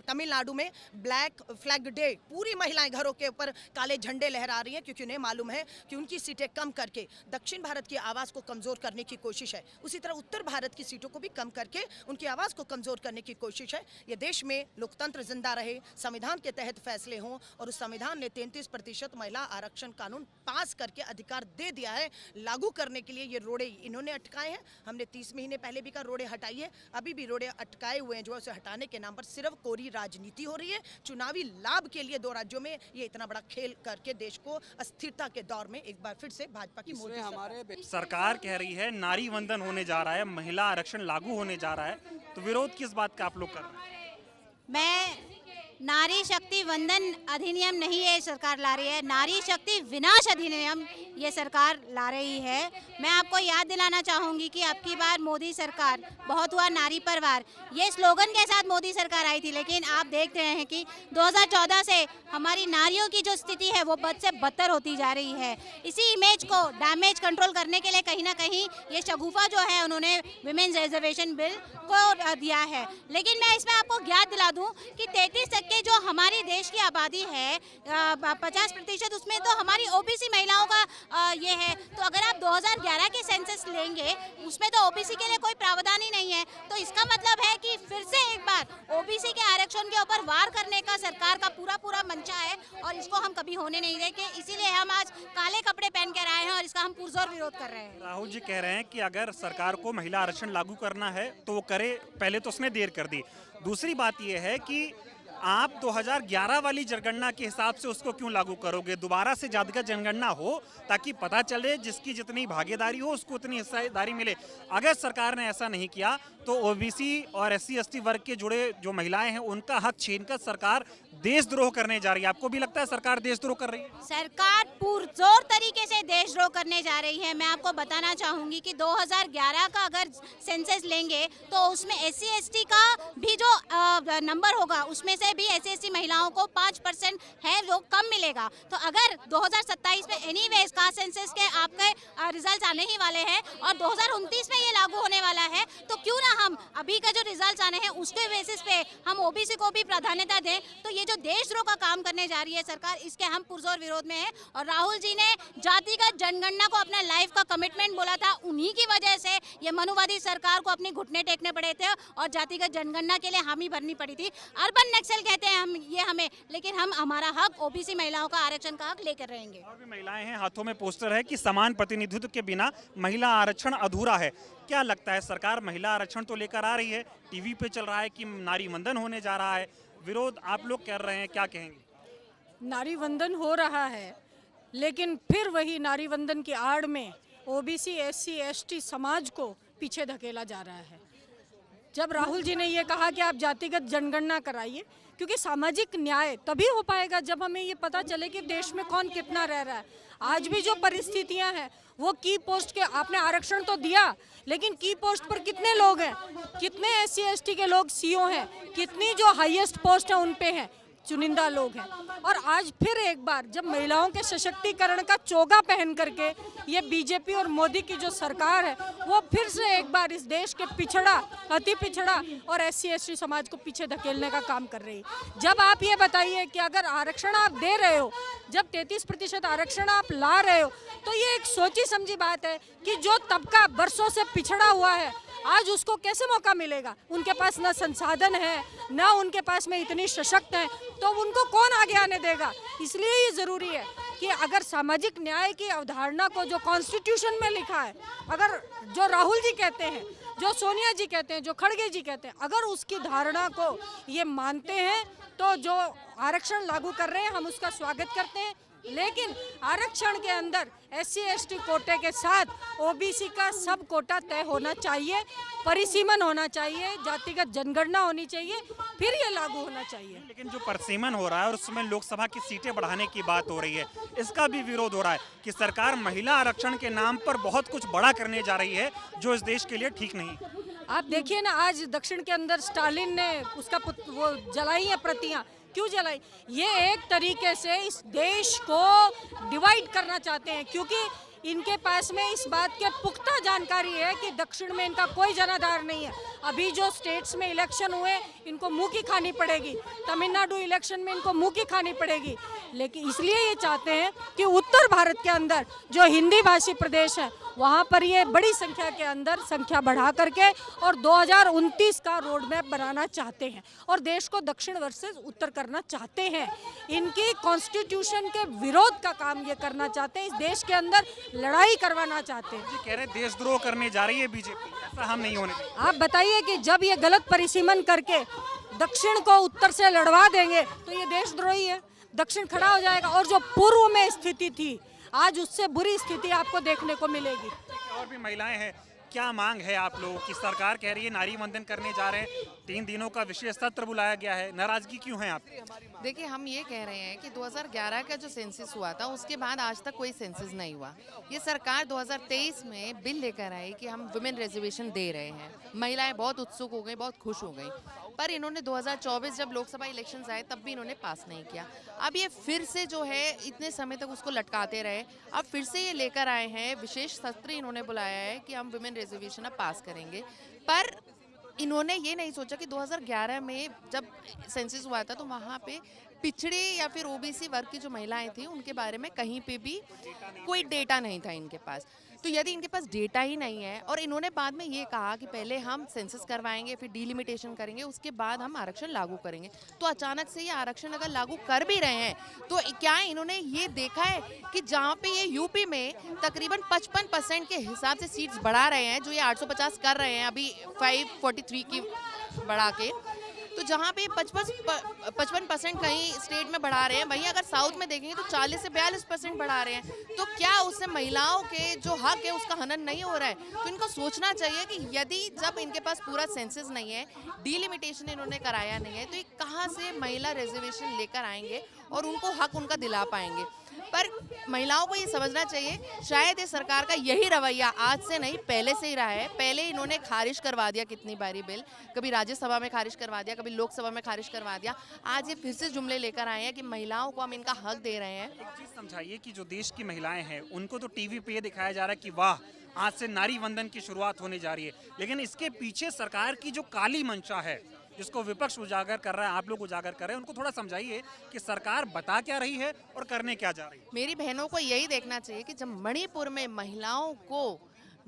तमिलनाडु में ब्लैक फ्लैग डे, पूरी महिलाएं घरों के ऊपर काले झंडे लहरा रही हैं क्योंकि उन्हें मालूम है कि उनकी सीटें कम करके दक्षिण भारत की आवाज़ को कमज़ोर करने की कोशिश है। उसी तरह उत्तर भारत की सीटों को भी कम करके उनकी आवाज़ को कमज़ोर करने की कोशिश है। ये देश में लोकतंत्र जिंदा रहे, संविधान के तहत फैसले हों, और उस संविधान ने 33% महिला आरक्षण कानून पास करके अधिकार दे दिया है। लागू करने के लिए ये रोड़े इन्होंने अटकाए हैं। हमने 30 महीने पहले भी कहा रोड़े हटाइए, अभी भी रोड़े अटकाए हुए जो है उसे हटाने के नाम पर सिर्फ कोरी राजनीति हो रही है। चुनावी लाभ के लिए 2 राज्यों में ये इतना बड़ा खेल करके देश को अस्थिरता के दौर में एक बार फिर से भाजपा की मोदी सरकार कह रही है नारी वंदन होने जा रहा है, महिला आरक्षण लागू होने जा रहा है, तो विरोध किस बात का आप लोग कर रहे हैं? मैं नारी शक्ति वंदन अधिनियम नहीं ये सरकार ला रही है, नारी शक्ति विनाश अधिनियम ये सरकार ला रही है। मैं आपको याद दिलाना चाहूँगी कि अब की बार मोदी सरकार, बहुत हुआ नारी परवार, ये स्लोगन के साथ मोदी सरकार आई थी, लेकिन आप देख रहे हैं कि 2014 से हमारी नारियों की जो स्थिति है वो बद से बदतर होती जा रही है। इसी इमेज को डैमेज कंट्रोल करने के लिए कहीं ना कहीं ये शगुफा जो है उन्होंने विमेन्स रिजर्वेशन बिल को दिया है। लेकिन मैं इसमें आपको याद दिला दूँ कि 33% के जो हमारी देश की आबादी है 50%, उसमें तो हमारी ओबीसी महिलाओं का ये है। तो अगर आप 2011 के सेंसस लेंगे उसमें तो ओबीसी के लिए कोई प्रावधान ही नहीं है। तो इसका मतलब है कि फिर से एक बार ओबीसी के आरक्षण के ऊपर वार करने का सरकार का पूरा मंशा है और इसको हम कभी होने नहीं देंगे। इसीलिए हम आज काले कपड़े पहन कर आए हैं और इसका हम पुरजोर विरोध कर रहे हैं। राहुल जी कह रहे हैं कि अगर सरकार को महिला आरक्षण लागू करना है तो वो करे, पहले तो उसने देर कर दी। दूसरी बात यह है कि आप 2011 वाली जनगणना के हिसाब से उसको क्यों लागू करोगे? दोबारा से जातिगत जनगणना हो ताकि पता चले जिसकी जितनी भागीदारी हो उसको उतनी हिस्सेदारी मिले। अगर सरकार ने ऐसा नहीं किया तो ओबीसी और SC/ST वर्ग के जुड़े जो महिलाएं हैं उनका हक छीनकर सरकार देशद्रोह करने जा रही है। आपको भी लगता है सरकार देशद्रोह कर रही है? सरकार पुरजोर तरीके से देशद्रोह करने जा रही है। मैं आपको बताना चाहूंगी कि 2011 का अगर सेंसस लेंगे तो उसमें SC/ST का भी जो नंबर होगा उसमें से भी SC/ST महिलाओं को 5% है जो कम मिलेगा। तो अगर 2027 में एनीवेज कास्ट सेंसस के आपके रिजल्ट आने ही वाले हैं और 2029 में ये लागू होने वाला है, तो क्यों ना हम अभी का जो रिजल्ट आने हैं उसके बेसिस पे हम OBC को भी प्राधान्यता दें। तो ये जो देशद्रोह का काम करने जा रही है सरकार, इसके हम पुरजोर विरोध में हैं। और राहुल जी ने जातिगत जनगणना को अपना लाइफ का कमिटमेंट बोला था, उन्हीं की वजह से ये मनुवादी सरकार को अपने घुटने टेकने पड़े थे और जातिगत जनगणना के लिए हामी भरनी पड़ी थी। अर्बन नक्सल कहते हैं हम ये हमें, लेकिन हम हमारा हक OBC महिलाओं का आरक्षण का हक लेकर रहेंगे। और भी महिलाएं हैं, हाथों में पोस्टर है कि समान प्रतिनिधित्व के बिना महिला आरक्षण अधूरा है। क्या लगता है, सरकार महिला आरक्षण तो लेकर आ रही है, टीवी पे चल रहा है कि नारी वंदन होने जा रहा है, विरोध आप लोग कर रहे हैं, क्या कहेंगे? नारी वंदन हो रहा है, लेकिन फिर वही नारी वंदन की आड़ में OBC SC/ST समाज को पीछे धकेला जा रहा है। जब राहुल जी ने ये कहा कि आप जातिगत जनगणना कराइए, क्योंकि सामाजिक न्याय तभी हो पाएगा जब हमें ये पता चले कि देश में कौन कितना रह रहा है। आज भी जो परिस्थितियां हैं वो की पोस्ट के, आपने आरक्षण तो दिया लेकिन की पोस्ट पर कितने लोग हैं, कितने SC/ST के लोग CO हैं, कितनी जो हाईएस्ट पोस्ट है उन पे हैं, चुनिंदा लोग हैं। और आज फिर एक बार जब महिलाओं के सशक्तिकरण का चोगा पहन करके ये बीजेपी और मोदी की जो सरकार है वो फिर से एक बार इस देश के पिछड़ा, अति पिछड़ा और SC/ST समाज को पीछे धकेलने का काम कर रही है। जब आप ये बताइए कि अगर आरक्षण आप दे रहे हो, जब 33% आरक्षण आप ला रहे हो, तो ये एक सोची समझी बात है कि जो तबका बरसों से पिछड़ा हुआ है आज उसको कैसे मौका मिलेगा। उनके पास न संसाधन है, न उनके पास में इतनी सशक्त है, तो उनको कौन आगे आने देगा। इसलिए ये ज़रूरी है कि अगर सामाजिक न्याय की अवधारणा को जो कॉन्स्टिट्यूशन में लिखा है, अगर जो राहुल जी कहते हैं, जो सोनिया जी कहते हैं, जो खड़गे जी कहते हैं, अगर उसकी धारणा को ये मानते हैं तो जो आरक्षण लागू कर रहे हैं हम उसका स्वागत करते हैं। लेकिन आरक्षण के अंदर SC/ST कोटे के साथ OBC का सब कोटा तय होना चाहिए, परिसीमन होना चाहिए, जातिगत जनगणना होनी चाहिए, फिर ये लागू होना चाहिए। लेकिन जो परिसीमन हो रहा है और उसमें लोकसभा की सीटें बढ़ाने की बात हो रही है, इसका भी विरोध हो रहा है कि सरकार महिला आरक्षण के नाम पर बहुत कुछ बड़ा करने जा रही है जो इस देश के लिए ठीक नहीं। आप देखिए ना, आज दक्षिण के अंदर स्टालिन ने उसका वो जलाई है प्रतियां, क्यों जलाई? ये एक तरीके से इस देश को डिवाइड करना चाहते हैं, क्योंकि इनके पास में इस बात के पुख्ता जानकारी है कि दक्षिण में इनका कोई जनाधार नहीं है। अभी जो स्टेट्स में इलेक्शन हुए इनको मुंह की खानी पड़ेगी, तमिलनाडु इलेक्शन में इनको मुंह की खानी पड़ेगी। लेकिन इसलिए ये चाहते हैं कि उत्तर भारत के अंदर जो हिंदी भाषी प्रदेश है वहाँ पर ये बड़ी संख्या के अंदर संख्या बढ़ा करके और 2029 का रोड मैप बनाना चाहते हैं और देश को दक्षिण वर्सेस उत्तर करना चाहते हैं। इनकी कॉन्स्टिट्यूशन के विरोध का काम ये करना चाहते हैं, इस देश के अंदर लड़ाई करवाना चाहते हैं। जी कह रहे देशद्रोह करने जा रही है बीजेपी, ऐसा हम नहीं होने देंगे। आप बताइए कि जब ये गलत परिसीमन करके दक्षिण को उत्तर से लड़वा देंगे तो ये देशद्रोही है, दक्षिण खड़ा हो जाएगा और जो पूर्व में स्थिति थी आज उससे बुरी स्थिति आपको देखने को मिलेगी। और भी महिलाएं हैं, क्या मांग है आप लोगों की? सरकार कह रही है नारी वंदन करने जा रहे हैं, 3 दिनों का विशेष सत्र बुलाया गया है, नाराजगी क्यों है आपकी? देखिए, हम ये कह रहे हैं कि 2011 का जो सेंसस हुआ था उसके बाद आज तक कोई सेंसस नहीं हुआ। ये सरकार 2023 में बिल लेकर आई कि हम वुमेन रिजर्वेशन दे रहे हैं। महिलाएं बहुत उत्सुक हो गई, बहुत खुश हो गई, पर इन्होंने 2024 जब लोकसभा इलेक्शंस आए तब भी इन्होंने पास नहीं किया। अब ये फिर से जो है इतने समय तक उसको लटकाते रहे, अब फिर से ये लेकर आए हैं, विशेष सत्र इन्होंने बुलाया है कि हम वुमेन रिजर्वेशन अब पास करेंगे। पर इन्होंने ये नहीं सोचा कि 2011 में जब सेंसस हुआ था तो वहाँ पे पिछड़े या फिर OBC वर्ग की जो महिलाएं थी उनके बारे में कहीं पे भी कोई डेटा नहीं था इनके पास। तो यदि इनके पास डेटा ही नहीं है और इन्होंने बाद में ये कहा कि पहले हम सेंसस करवाएंगे, फिर डिलिमिटेशन करेंगे, उसके बाद हम आरक्षण लागू करेंगे, तो अचानक से ये आरक्षण अगर लागू कर भी रहे हैं तो क्या इन्होंने ये देखा है कि जहाँ पे ये यूपी में तकरीबन 55% के हिसाब से सीट्स बढ़ा रहे हैं, जो ये 850 कर रहे हैं अभी 543 की बढ़ा के, तो जहाँ पे 55% कहीं स्टेट में बढ़ा रहे हैं, वहीं अगर साउथ में देखेंगे तो 40 से 42% बढ़ा रहे हैं। तो क्या उससे महिलाओं के जो हक है उसका हनन नहीं हो रहा है? तो इनको सोचना चाहिए कि यदि जब इनके पास पूरा सेंसस नहीं है, डिलिमिटेशन इन्होंने कराया नहीं है, तो ये कहाँ से महिला रिजर्वेशन लेकर आएंगे और उनको हक उनका दिला पाएंगे? पर महिलाओं को ये समझना चाहिए, शायद इस सरकार का यही रवैया आज से नहीं पहले से ही रहा है। पहले इन्होंने खारिज करवा दिया कितनी बारी बिल, कभी राज्यसभा में खारिज करवा दिया, कभी लोकसभा में खारिज करवा दिया। आज ये फिर से जुमले लेकर आए हैं कि महिलाओं को हम इनका हक दे रहे हैं। एक चीज समझाइए कि जो देश की महिलाएं हैं उनको तो टीवी पे ये दिखाया जा रहा है कि वाह आज से नारी वंदन की शुरुआत होने जा रही है, लेकिन इसके पीछे सरकार की जो काली मंशा है जिसको विपक्ष उजागर कर रहा है, आप लोग उजागर कर रहे हैं, उनको थोड़ा समझाइए कि सरकार बता क्या रही है और करने क्या जा रही है। मेरी बहनों को यही देखना चाहिए कि जब मणिपुर में महिलाओं को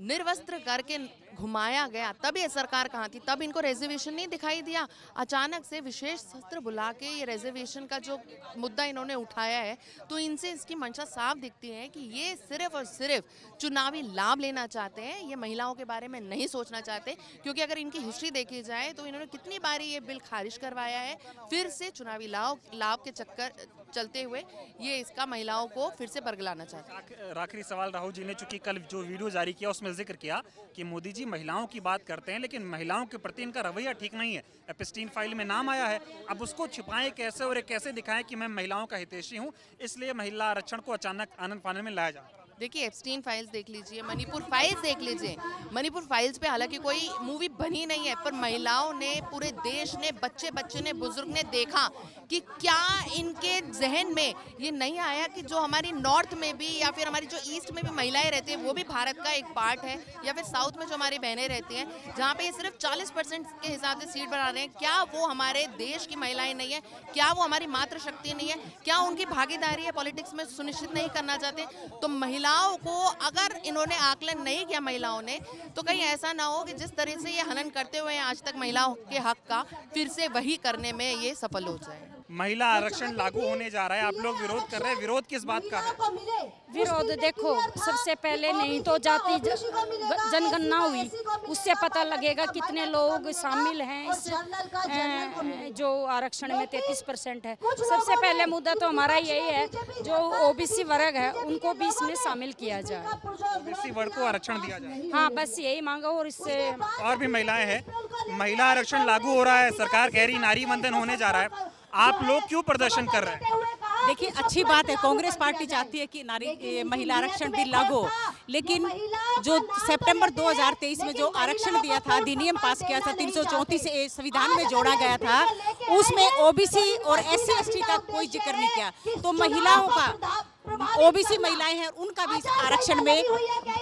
निर्वस्त्र करके घुमाया गया तब ये सरकार कहाँ थी? तब इनको रिजर्वेशन नहीं दिखाई दिया। अचानक से विशेष सत्र बुला के ये रिजर्वेशन का जो मुद्दा इन्होंने उठाया है, तो इनसे इसकी मंशा साफ दिखती है कि ये सिर्फ और सिर्फ चुनावी लाभ लेना चाहते हैं। ये महिलाओं के बारे में नहीं सोचना चाहते, क्योंकि अगर इनकी हिस्ट्री देखी जाए तो इन्होंने कितनी बारी ये बिल खारिज करवाया है। फिर से चुनावी लाभ के चक्कर चलते हुए ये इसका महिलाओं को फिर से बरगलाना चाहते हैं। आखिरी सवाल, राहुल जी ने चूंकि कल जो वीडियो जारी किया उसमें जिक्र किया कि मोदी जी महिलाओं की बात करते हैं लेकिन महिलाओं के प्रति इनका रवैया ठीक नहीं है। एप्स्टीन फाइल में नाम आया है, अब उसको छिपाएं कैसे और कैसे दिखाएं कि मैं महिलाओं का हितैषी हूं, इसलिए महिला आरक्षण को अचानक आनंद फानन में लाया जाए। देखिए, एप्स्टीन फाइल्स देख लीजिए, मणिपुर फाइल्स देख लीजिए। मणिपुर फाइल्स पे हालांकि कोई मूवी बनी नहीं है, पर महिलाओं ने, पूरे देश ने, बच्चे ने, बुजुर्ग ने देखा कि क्या इनके जहन में ये नहीं आया कि जो हमारी नॉर्थ में भी या फिर हमारी जो ईस्ट में भी महिलाएं रहती हैं वो भी भारत का एक पार्ट है, या फिर साउथ में जो हमारी बहनें रहती हैं जहाँ पे ये सिर्फ 40% के हिसाब से सीट बना रहे हैं, क्या वो हमारे देश की महिलाएं नहीं है? क्या वो हमारी मातृशक्ति नहीं है? क्या उनकी भागीदारी है पॉलिटिक्स में सुनिश्चित नहीं करना चाहते? तो महिलाओं को अगर इन्होंने आकलन नहीं किया महिलाओं ने, तो कहीं ऐसा ना हो कि जिस तरह से ये हनन करते हुए आज तक महिलाओं के हक का, फिर से वही करने में ये सफल हो जाए। महिला आरक्षण लागू होने जा रहा है, आप लोग विरोध कर रहे हैं, विरोध किस बात का है? विरोध देखो, सबसे पहले नहीं तो जाति जनगणना हुई, उससे पता लगेगा कितने लोग शामिल हैं इस जो आरक्षण में 33% है। सबसे पहले मुद्दा तो हमारा यही है, जो ओबीसी वर्ग है उनको भी इसमें शामिल किया जाए, ओबीसी वर्ग को आरक्षण दिया जाए। हाँ, बस यही मांगा। और इससे और भी महिलाएं हैं, महिला आरक्षण लागू हो रहा है, सरकार कह रही नारी वंदन होने जा रहा है, आप लोग क्यों प्रदर्शन कर रहे हैं? देखिए, अच्छी बात है, कांग्रेस पार्टी चाहती है कि महिला आरक्षण बिल लागू हो, लेकिन जो सितंबर 2023 में जो आरक्षण दिया था, अधिनियम पास किया था, 334 से संविधान में जोड़ा गया था, उसमें ओबीसी और SC ST का कोई जिक्र नहीं किया। तो महिलाओं का, ओबीसी महिलाएं हैं, उनका भी इस आरक्षण में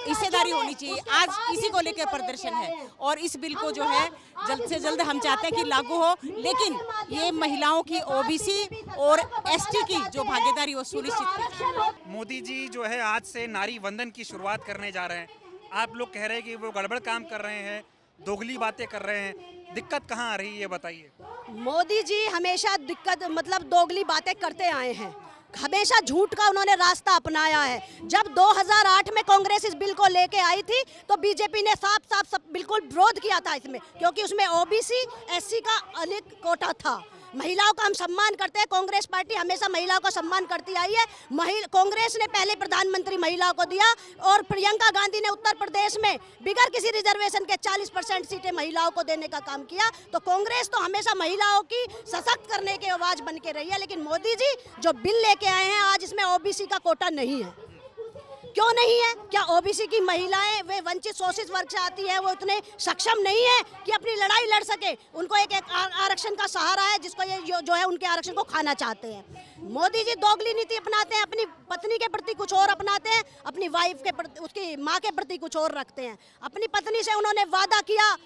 हिस्सेदारी होनी चाहिए। आज इसी को लेकर प्रदर्शन है और इस बिल को जो है जल्द से जल्द हम चाहते हैं कि लागू हो, लेकिन ये महिलाओं की, ओबीसी और ST की जो भागीदारी हो सुनिश्चित की। मोदी जी जो है आज से नारी वंदन की शुरुआत करने जा रहे हैं, आप लोग कह रहे हैं कि वो गड़बड़ काम कर रहे हैं, दोगली बातें कर रहे हैं, दिक्कत कहाँ आ रही है ये बताइए। मोदी जी हमेशा दिक्कत मतलब दोगली बातें करते आए हैं, हमेशा झूठ का उन्होंने रास्ता अपनाया है। जब 2008 में कांग्रेस इस बिल को लेके आई थी तो बीजेपी ने साफ बिल्कुल विरोध किया था इसमें, क्योंकि उसमें ओबीसी SC का अलग कोटा था। महिलाओं का हम सम्मान करते हैं, कांग्रेस पार्टी हमेशा महिलाओं का सम्मान करती आई है। कांग्रेस ने पहले प्रधानमंत्री महिलाओं को दिया और प्रियंका गांधी ने उत्तर प्रदेश में बिगर किसी रिजर्वेशन के 40% सीटें महिलाओं को देने का काम किया। तो कांग्रेस तो हमेशा महिलाओं की सशक्त करने की आवाज बन के रही है, लेकिन मोदी जी जो बिल लेके आए हैं आज, इसमें ओबीसी का कोटा नहीं है। क्यों नहीं है? क्या ओबीसी की महिलाएं, वे वंचित शोषित वर्ग से आती है, वो इतने सक्षम नहीं है कि अपनी लड़ाई लड़ सके? उनको एक आरक्षण का सहारा है जिसको ये जो है उनके आरक्षण को खाना चाहते हैं। मोदी जी दोगली नीति अपनाते हैं, अपनी पत्नी के प्रति कुछ और अपनाते हैं, अपनी वाइफ के प्रति, उसकी माँ के प्रति कुछ और रखते हैं। अपनी पत्नी से उन्होंने वादा किया,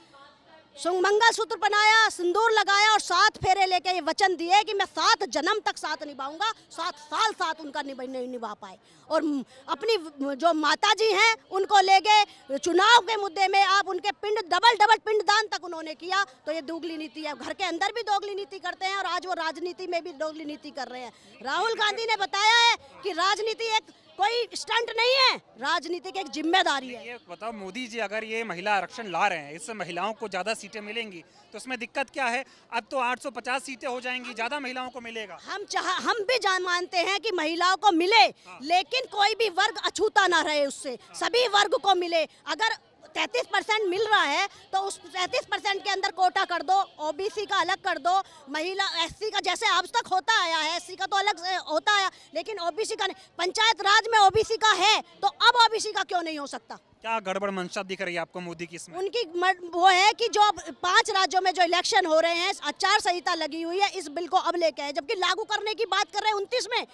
मंगलसूत्र पहनाया, सिंदूर लगाया और 7 फेरे लेके ये वचन दिए कि मैं 7 जन्म तक साथ निभाऊंगा। 7 साल साथ उनका नहीं निभा पाए। और अपनी जो माताजी हैं उनको ले गए चुनाव के मुद्दे में, आप उनके डबल पिंडदान तक उन्होंने किया। तो ये दोगली नीति है, घर के अंदर भी दोगली नीति करते हैं और आज वो राजनीति में भी दोगली नीति कर रहे हैं। राहुल गांधी ने बताया है कि राजनीति एक कोई स्टंट नहीं है, राजनीति की एक जिम्मेदारी है। ये बताओ, मोदी जी अगर ये महिला आरक्षण ला रहे हैं, इससे महिलाओं को ज्यादा सीटें मिलेंगी, तो उसमें दिक्कत क्या है? अब तो 850 सीटें हो जाएंगी, ज्यादा महिलाओं को मिलेगा। हम भी मानते हैं कि महिलाओं को मिले, लेकिन कोई भी वर्ग अछूता ना रहे, उससे सभी वर्ग को मिले। अगर 33% मिल रहा है तो उस 33% के अंदर कोटा कर दो, ओबीसी का अलग कर दो, महिला एससी का जैसे अब तक होता आया है, एससी का तो अलग से होता आया, लेकिन ओबीसी का नहीं। पंचायत राज में ओबीसी का है तो अब ओबीसी का क्यों नहीं हो सकता? क्या गड़बड़ मंशा दिख रही है आपको मोदी की इसमें? उनकी वो है कि जो अब 5 राज्यों में जो इलेक्शन हो रहे हैं, आचार संहिता लगी हुई है, इस बिल को अब लेके आए, जबकि लागू करने की बात कर रहे हैं 29 में।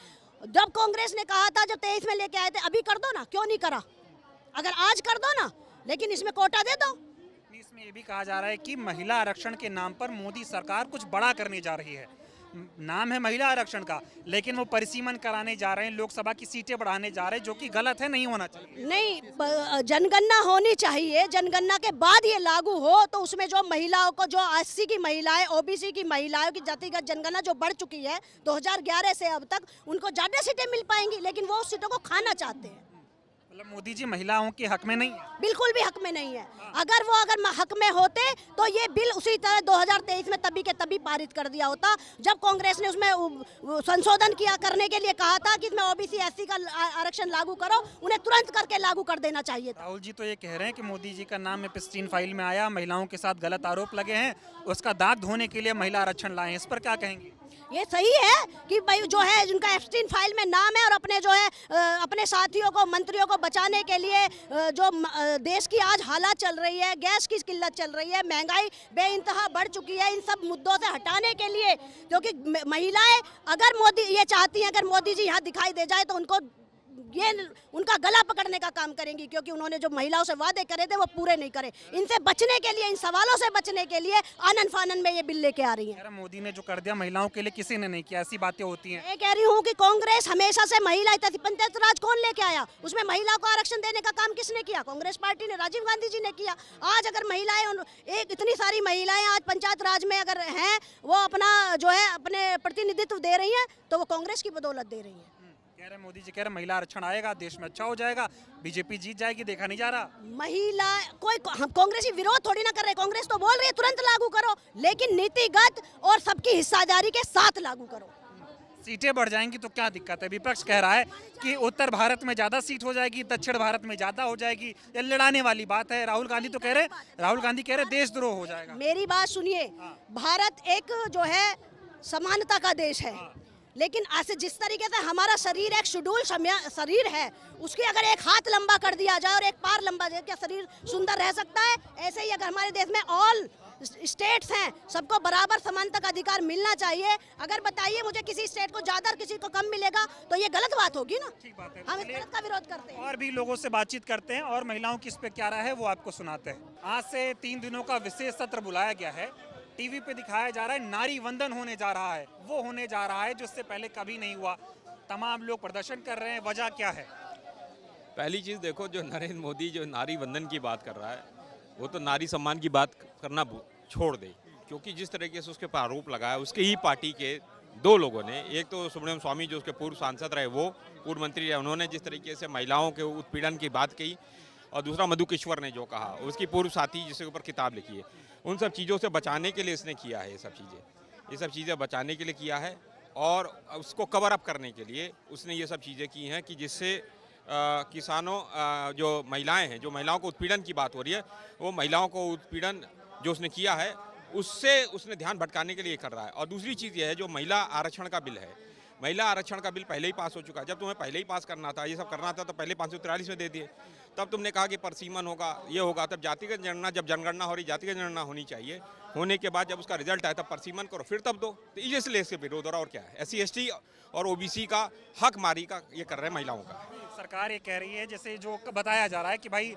जब कांग्रेस ने कहा था, जब 23 में लेके आए थे, अभी कर दो ना, क्यों नहीं करा? अगर आज कर दो ना, लेकिन इसमें कोटा दे दो। इसमें ये भी कहा जा रहा है कि महिला आरक्षण के नाम पर मोदी सरकार कुछ बड़ा करने जा रही है। नाम है महिला आरक्षण का, लेकिन वो परिसीमन कराने जा रहे हैं, लोकसभा की सीटें बढ़ाने जा रहे हैं, जो कि गलत है, नहीं होना चाहिए। नहीं, जनगणना होनी चाहिए, जनगणना के बाद ये लागू हो तो उसमें जो महिलाओं को, जो 80 की महिलाएं, ओबीसी की महिलाओं की जातिगत जनगणना जो बढ़ चुकी है 2011 से अब तक, उनको ज्यादा सीटें मिल पाएंगी, लेकिन वो उस सीटों को खाना चाहते हैं। मतलब मोदी जी महिलाओं के हक में नहीं है? बिल्कुल भी हक में नहीं है। अगर वो हक में होते तो ये बिल उसी तरह 2023 में तभी के तभी पारित कर दिया होता, जब कांग्रेस ने उसमें संशोधन किया करने के लिए कहा था कि इसमें ओबीसी एससी का आरक्षण लागू करो, उन्हें तुरंत करके लागू कर देना चाहिए था। राहुल जी तो ये कह रहे हैं कि मोदी जी का नाम एप्स्टीन फाइल में आया, महिलाओं के साथ गलत आरोप लगे हैं, उसका दाग धोने के लिए महिला आरक्षण लाए हैं, इस पर क्या कहेंगे? ये सही है कि भाई जो है जिनका एप्स्टीन फाइल में नाम है और अपने जो है अपने साथियों को, मंत्रियों को बचाने के लिए जो देश की आज हालात चल रही है, गैस की किल्लत चल रही है, महंगाई बेइंतहा बढ़ चुकी है, इन सब मुद्दों से हटाने के लिए, क्योंकि महिलाएं अगर मोदी ये चाहती हैं, अगर मोदी जी यहाँ दिखाई दे जाए तो उनको ये उनका गला पकड़ने का काम करेंगी, क्योंकि उन्होंने जो महिलाओं से वादे करे थे वो पूरे नहीं करे। इनसे बचने के लिए, इन सवालों से बचने के लिए आनन फानन में ये बिल लेके आ रही है। मोदी ने जो कर दिया महिलाओं के लिए किसी ने नहीं किया, ऐसी बातें होती हैं। मैं कह रही हूँ कि कांग्रेस हमेशा से महिला, पंचायत राज कौन लेके आया? उसमें महिलाओं को आरक्षण देने का काम किसने किया? कांग्रेस पार्टी ने, राजीव गांधी जी ने किया। आज अगर महिलाएं, एक इतनी सारी महिलाएं आज पंचायत राज में अगर हैं, वो अपना जो है अपने प्रतिनिधित्व दे रही हैं, तो वो कांग्रेस की बदौलत दे रही है। कह रहे मोदी जी कह रहे महिला आरक्षण आएगा, देश में अच्छा हो जाएगा, बीजेपी जीत जाएगी, देखा नहीं जा रहा। महिला कोई, हम कांग्रेसी विरोध थोड़ी ना कर रहे, कांग्रेस तो बोल रही है तुरंत लागू करो, लेकिन नीतिगत और सबकी हिस्सेदारी के साथ लागू करो। सीटें बढ़ जाएंगी तो क्या दिक्कत है? विपक्ष कह रहा है कि उत्तर भारत में ज्यादा सीट हो जाएगी, दक्षिण भारत में ज्यादा हो जाएगी, ये लड़ाने वाली बात है। राहुल गांधी कह रहे देशद्रोह हो जाएगा। मेरी बात सुनिए, भारत एक जो है समानता का देश है, लेकिन आज जिस तरीके से हमारा शरीर एक शेड्यूल शरीर है, उसके अगर एक हाथ लंबा कर दिया जाए और एक पैर लंबा जाए, क्या शरीर सुंदर रह सकता है? ऐसे ही अगर हमारे देश में ऑल स्टेट्स हैं, सबको बराबर समानता का अधिकार मिलना चाहिए। अगर बताइए मुझे किसी स्टेट को ज्यादा और किसी को कम मिलेगा तो ये गलत बात होगी ना। ठीक बात है। हम इस गलत का विरोध करते हैं। और भी लोगों से बातचीत करते हैं और महिलाओं की इस पे क्या राय है वो आपको सुनाते हैं। आज से 3 दिनों का विशेष सत्र बुलाया गया है, टीवी पे दिखाया जा रहा है, नारी वंदन होने जा रहा है, वो होने जा रहा है जो इससे पहले कभी नहीं हुआ। तमाम लोग प्रदर्शन कर रहे हैं, वजह क्या है? पहली चीज़ देखो, जो नरेंद्र मोदी जो नारी वंदन की बात कर रहा है, वो तो नारी सम्मान की बात करना छोड़ दे, क्योंकि जिस तरीके से उसके पर आरोप लगाया उसके ही पार्टी के 2 लोगों ने, एक तो सुब्रमण्यम स्वामी जो उसके पूर्व सांसद रहे, वो पूर्व मंत्री रहे, उन्होंने जिस तरीके से महिलाओं के उत्पीड़न की बात कही, और दूसरा मधु किश्वर ने जो कहा, उसकी पूर्व साथी जिसके ऊपर किताब लिखी है, उन सब चीज़ों से बचाने के लिए इसने किया है। ये सब चीज़ें बचाने के लिए किया है और उसको कवर अप करने के लिए उसने ये सब चीज़ें की हैं कि जिससे किसानों जो महिलाएं हैं, जो महिलाओं को उत्पीड़न की बात हो रही है, वो महिलाओं को उत्पीड़न जो उसने किया है उससे उसने ध्यान भटकाने के लिए कर रहा है। और दूसरी चीज़ ये है, जो महिला आरक्षण का बिल है, महिला आरक्षण का बिल पहले ही पास हो चुका है। जब तुम्हें पहले ही पास करना था, ये सब करना था, तो पहले 543 में दे दिए। तब तुमने कहा कि परसीमन होगा, ये होगा, तब जातिगत जनगणना, जब जनगणना हो रही, जातिगत जनगणना होनी चाहिए, होने के बाद जब उसका रिजल्ट आए तब परसीमन करो, फिर तब दो। तो इसलिए इसके विरोध हो रहा, और क्या है, SC ST और OBC का हक मारी का ये कर रहे हैं महिलाओं का। सरकार ये कह रही है, जैसे जो बताया जा रहा है कि भाई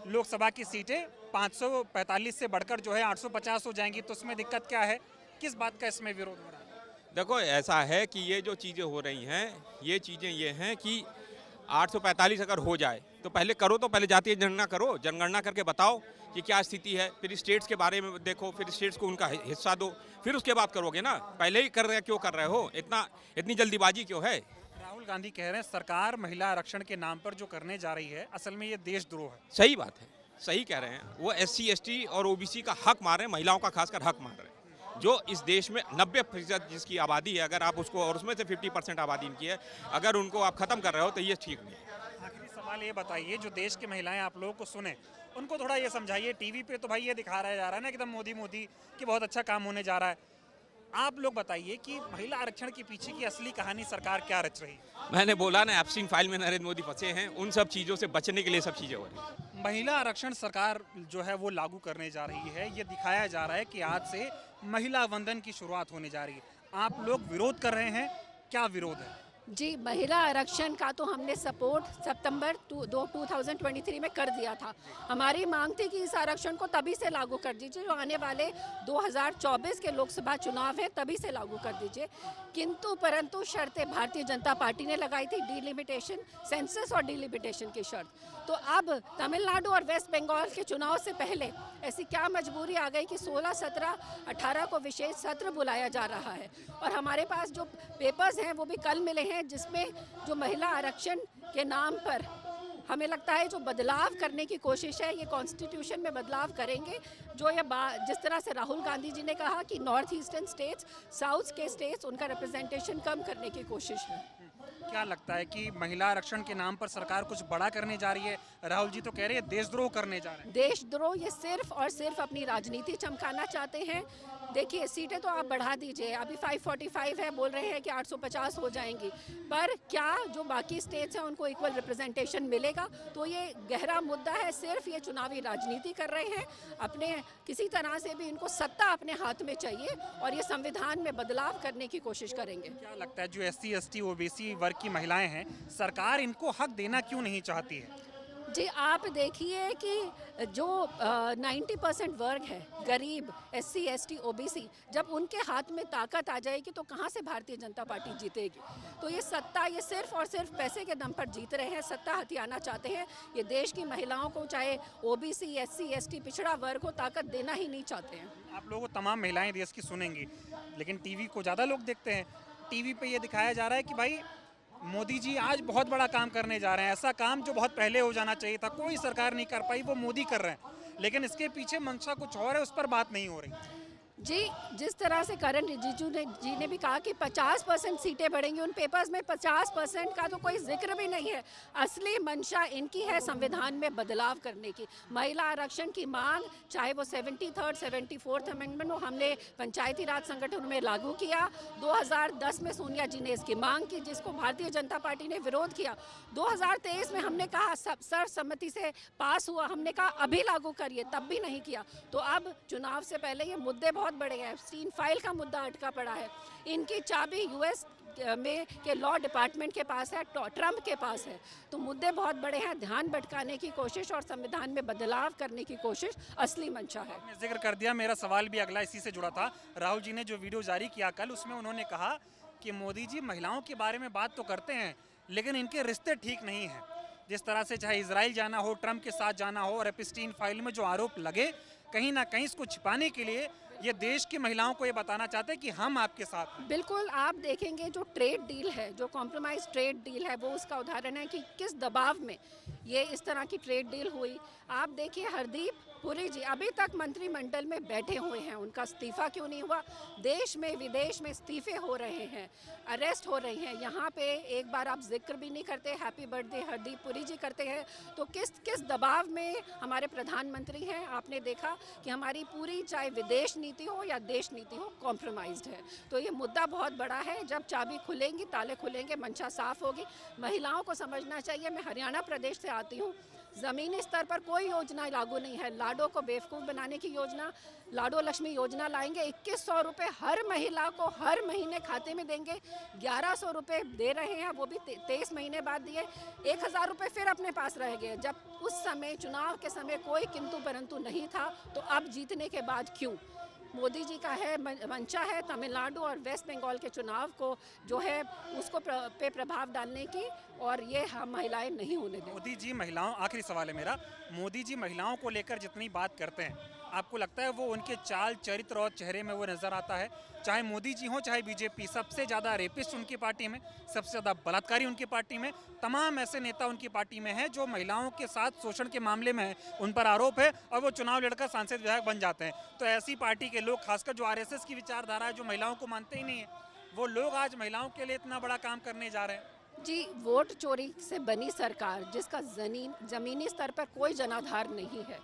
लोकसभा की सीटें 545 से बढ़कर जो है 850 हो जाएंगी, तो उसमें दिक्कत क्या है? किस बात का इसमें विरोध हो रहा है? देखो, ऐसा है कि ये जो चीज़ें हो रही हैं, ये चीज़ें ये हैं कि 845 अगर हो जाए तो पहले करो, तो पहले जातीय जनगणना करो, जनगणना करके बताओ कि क्या स्थिति है, फिर स्टेट्स के बारे में देखो, फिर स्टेट्स को उनका हिस्सा दो, फिर उसके बाद करोगे ना। पहले ही कर रहे क्यों कर रहे हो? इतनी जल्दीबाजी क्यों है? राहुल गांधी कह रहे हैं सरकार महिला आरक्षण के नाम पर जो करने जा रही है, असल में ये देशद्रोह है। सही बात है, सही कह रहे हैं। वो SC ST और OBC का हक मार रहे हैं, महिलाओं का खासकर हक मार रहे हैं। जो इस देश में 90% जिसकी आबादी है, अगर आप उसको, और उसमें से 50% आबादी इनकी है, अगर उनको आप ख़त्म कर रहे हो तो ये ठीक नहीं है। आखिरी सवाल ये बताइए, जो देश की महिलाएं आप लोगों को सुने, उनको थोड़ा ये समझाइए। टीवी पे तो भाई ये दिखा रहा जा रहा है ना एकदम मोदी मोदी कि बहुत अच्छा काम होने जा रहा है। आप लोग बताइए कि महिला आरक्षण के पीछे की असली कहानी सरकार क्या रच रही है? मैंने बोला ना, एप्स्टीन फाइल में नरेंद्र मोदी फंसे हैं, उन सब चीज़ों से बचने के लिए सब चीज़ें हो रही हैं। महिला आरक्षण सरकार जो है वो लागू करने जा रही है। ये दिखाया जा रहा है कि आज से महिला वंदन की शुरुआत होने जा रही है। आप लोग विरोध कर रहे हैं, क्या विरोध है? जी, महिला आरक्षण का तो हमने सपोर्ट सितंबर 2023 में कर दिया था। हमारी मांग थी कि इस आरक्षण को तभी से लागू कर दीजिए, जो आने वाले 2024 के लोकसभा चुनाव है तभी से लागू कर दीजिए। किंतु परंतु शर्तें भारतीय जनता पार्टी ने लगाई थी, डिलिमिटेशन, सेंसस और डिलिमिटेशन की शर्त। तो अब तमिलनाडु और वेस्ट बंगाल के चुनाव से पहले ऐसी क्या मजबूरी आ गई कि 16, 17, 18 को विशेष सत्र बुलाया जा रहा है। और हमारे पास जो पेपर्स हैं वो भी कल मिले हैं, जिसमें जो महिला आरक्षण के नाम पर हमें लगता है जो बदलाव करने की कोशिश है, ये कॉन्स्टिट्यूशन में बदलाव करेंगे। जो ये जिस तरह से राहुल गांधी जी ने कहा कि नॉर्थ ईस्टर्न स्टेट्स, साउथ के स्टेट्स, उनका रिप्रेजेंटेशन कम करने की कोशिश है। क्या लगता है कि महिला आरक्षण के नाम पर सरकार कुछ बड़ा करने जा रही है? राहुल जी तो कह रहे हैं देशद्रोह करने जा रहे हैं। देशद्रोह ये सिर्फ और सिर्फ अपनी राजनीति चमकाना चाहते हैं। देखिए, सीटें तो आप बढ़ा दीजिए, अभी 545 है, बोल रहे हैं कि 850 हो जाएंगी, पर क्या जो बाकी स्टेट्स हैं उनको इक्वल रिप्रेजेंटेशन मिलेगा? तो ये गहरा मुद्दा है। सिर्फ ये चुनावी राजनीति कर रहे हैं, अपने किसी तरह से भी इनको सत्ता अपने हाथ में चाहिए और ये संविधान में बदलाव करने की कोशिश करेंगे। क्या लगता है जो SC, ST, OBC वर्ग की महिलाएं हैं, सरकार इनको हक देना क्यों नहीं चाहती है? जी, आप देखिए कि जो 90% वर्ग है, गरीब, SC, ST, OBC, जब उनके हाथ में ताकत आ जाएगी तो कहाँ से भारतीय जनता पार्टी जीतेगी? तो ये सत्ता, ये सिर्फ और सिर्फ पैसे के दम पर जीत रहे हैं, सत्ता हथियाना चाहते हैं। ये देश की महिलाओं को, चाहे OBC, SC, ST, पिछड़ा वर्ग को, ताकत देना ही नहीं चाहते हैं। आप लोगों को तमाम महिलाएं देश की सुनेंगी, लेकिन टीवी को ज़्यादा लोग देखते हैं। टीवी पे ये दिखाया जा रहा है कि भाई मोदी जी आज बहुत बड़ा काम करने जा रहे हैं, ऐसा काम जो बहुत पहले हो जाना चाहिए था, कोई सरकार नहीं कर पाई, वो मोदी कर रहे हैं। लेकिन इसके पीछे मंशा कुछ और है, उस पर बात नहीं हो रही। जी, जिस तरह से करण रिजिजू जी ने भी कहा कि 50% सीटें बढ़ेंगी, उन पेपर्स में 50% का तो कोई जिक्र भी नहीं है। असली मंशा इनकी है संविधान में बदलाव करने की। महिला आरक्षण की मांग, चाहे वो 73rd, 74th अमेंडमेंट हो, हमने पंचायती राज संगठन में लागू किया। 2010 में सोनिया जी ने इसकी मांग की, जिसको भारतीय जनता पार्टी ने विरोध किया। 2023 में हमने कहा, सर्वसम्मति से पास हुआ, हमने कहा अभी लागू करिए, तब भी नहीं किया। तो अब चुनाव से पहले ये मुद्दे बहुत बड़े हैं। एप्स्टीन फाइल का मुद्दा अटका पड़ा है, इनकी चाबी US में के लॉ डिपार्टमेंट के पास है, ट्रम्प के पास है। तो मुद्दे बहुत बड़े हैं, ध्यान भटकाने की कोशिश और संविधान में बदलाव करने की कोशिश असली मंशा है। आपने जिक्र कर दिया, मेरा सवाल भी अगला इसी से जुड़ा था। राहुल जी ने जो वीडियो जारी किया कल, उसमें उन्होंने कहा कि मोदी जी महिलाओं के बारे में बात तो करते हैं, लेकिन इनके रिश्ते ठीक नहीं हैं। जिस तरह से चाहे इजराइल जाना हो, ट्रम्प के साथ जाना हो, और एप्स्टीन फाइल में जो आरोप लगे, कहीं ना कहीं इसको छिपाने के लिए ये देश की महिलाओं को ये बताना चाहते हैं कि हम आपके साथ हैं। बिल्कुल, आप देखेंगे जो ट्रेड डील है, जो कॉम्प्रोमाइज ट्रेड डील है, वो उसका उदाहरण है कि किस दबाव में ये इस तरह की ट्रेड डील हुई। आप देखिए, हरदीप पुरी जी अभी तक मंत्रिमंडल में बैठे हुए हैं, उनका इस्तीफा क्यों नहीं हुआ? देश में विदेश में इस्तीफे हो रहे हैं, अरेस्ट हो रही हैं, यहाँ पे एक बार आप जिक्र भी नहीं करते, हैप्पी बर्थडे हरदीप पुरी जी करते हैं। तो किस दबाव में हमारे प्रधानमंत्री हैं? आपने देखा कि हमारी पूरी, चाहे विदेश नीति हो या देश नीति हो, कॉम्प्रोमाइज्ड है। तो ये मुद्दा बहुत बड़ा है। जब चाबी खुलेंगी, ताले खुलेंगे, मंशा साफ होगी। महिलाओं को समझना चाहिए। मैं हरियाणा प्रदेश से आती हूँ, ज़मीनी स्तर पर कोई योजना लागू नहीं है। लाडो को बेवकूफ़ बनाने की योजना, लाडो लक्ष्मी योजना लाएंगे। 2100 रुपये हर महिला को हर महीने खाते में देंगे। 1100 रुपये दे रहे हैं, वो भी 23 महीने बाद दिए। 1000 रुपये फिर अपने पास रह गए। जब उस समय, चुनाव के समय, कोई किंतु परंतु नहीं था, तो अब जीतने के बाद क्यों? मोदी जी का है मंशा है तमिलनाडु और वेस्ट बंगाल के चुनाव को जो है उसको पे प्रभाव डालने की, और ये हम महिलाएं नहीं होने देंगे। मोदी जी महिलाओं, आखिरी सवाल है मेरा, मोदी जी महिलाओं को लेकर जितनी बात करते हैं, आपको लगता है वो उनके चाल चरित्र और चेहरे में वो नज़र आता है? चाहे मोदी जी हों चाहे बीजेपी, सबसे ज़्यादा रेपिस्ट उनकी पार्टी में, सबसे ज़्यादा बलात्कारी उनकी पार्टी में, तमाम ऐसे नेता उनकी पार्टी में हैं जो महिलाओं के साथ शोषण के मामले में उन पर आरोप है, और वो चुनाव लड़कर सांसद विधायक बन जाते हैं। तो ऐसी पार्टी के लोग, खासकर जो RSS की विचारधारा है, जो महिलाओं को मानते ही नहीं है, वो लोग आज महिलाओं के लिए इतना बड़ा काम करने जा रहे हैं। जी, वोट चोरी से बनी सरकार जिसका जमीनी स्तर पर कोई जनाधार नहीं है,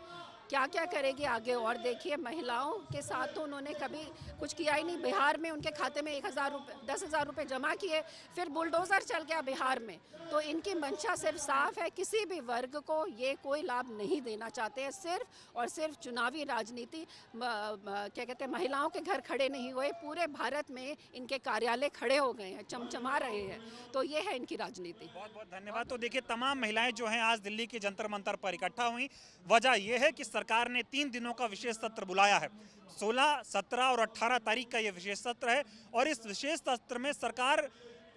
क्या क्या करेगी आगे। और देखिए, महिलाओं के साथ तो उन्होंने कभी कुछ किया ही नहीं। बिहार में उनके खाते में 1,000 रुपये 10,000 रुपये जमा किए, फिर बुलडोज़र चल गया बिहार में। तो इनकी मंशा सिर्फ साफ है, किसी भी वर्ग को ये कोई लाभ नहीं देना चाहते हैं। सिर्फ और सिर्फ चुनावी राजनीति, क्या कहते हैं, महिलाओं के घर खड़े नहीं हुए, पूरे भारत में इनके कार्यालय खड़े हो गए हैं, चमचमा रहे हैं। तो ये है इनकी राजनीति। बहुत बहुत धन्यवाद। तो देखिए, तमाम महिलाएं जो हैं आज दिल्ली के जंतर मंतर पर इकट्ठा हुई। वजह यह है कि सरकार ने 3 दिनों का विशेष सत्र बुलाया है। 16, 17 और 18 तारीख का यह विशेष सत्र है और इस विशेष सत्र में सरकार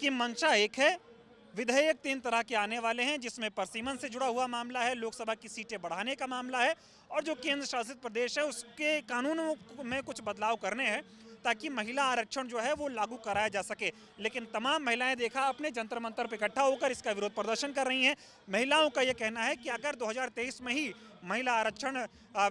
की मंशा एक है। विधेयक 3 तरह के आने वाले हैं, जिसमें परसीमन से जुड़ा हुआ मामला है, लोकसभा की सीटें बढ़ाने का मामला है और जो केंद्र शासित प्रदेश है उसके कानूनों में कुछ बदलाव करने हैं ताकि महिला आरक्षण जो है वो लागू कराया जा सके। लेकिन तमाम महिलाएं देखा अपने जंतर मंतर पर इकट्ठा होकर इसका विरोध प्रदर्शन कर रही हैं। महिलाओं का ये कहना है कि अगर 2023 में ही महिला आरक्षण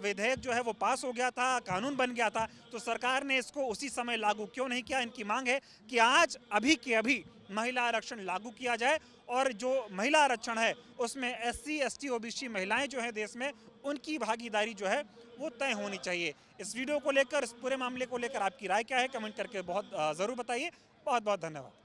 विधेयक जो है वो पास हो गया था, कानून बन गया था, तो सरकार ने इसको उसी समय लागू क्यों नहीं किया। इनकी मांग है कि आज अभी के अभी महिला आरक्षण लागू किया जाए और जो महिला आरक्षण है उसमें SC, ST, OBC महिलाएं जो है देश में, उनकी भागीदारी जो है वो तय होनी चाहिए। इस वीडियो को लेकर, इस पूरे मामले को लेकर आपकी राय क्या है, कमेंट करके बहुत ज़रूर बताइए। बहुत बहुत धन्यवाद।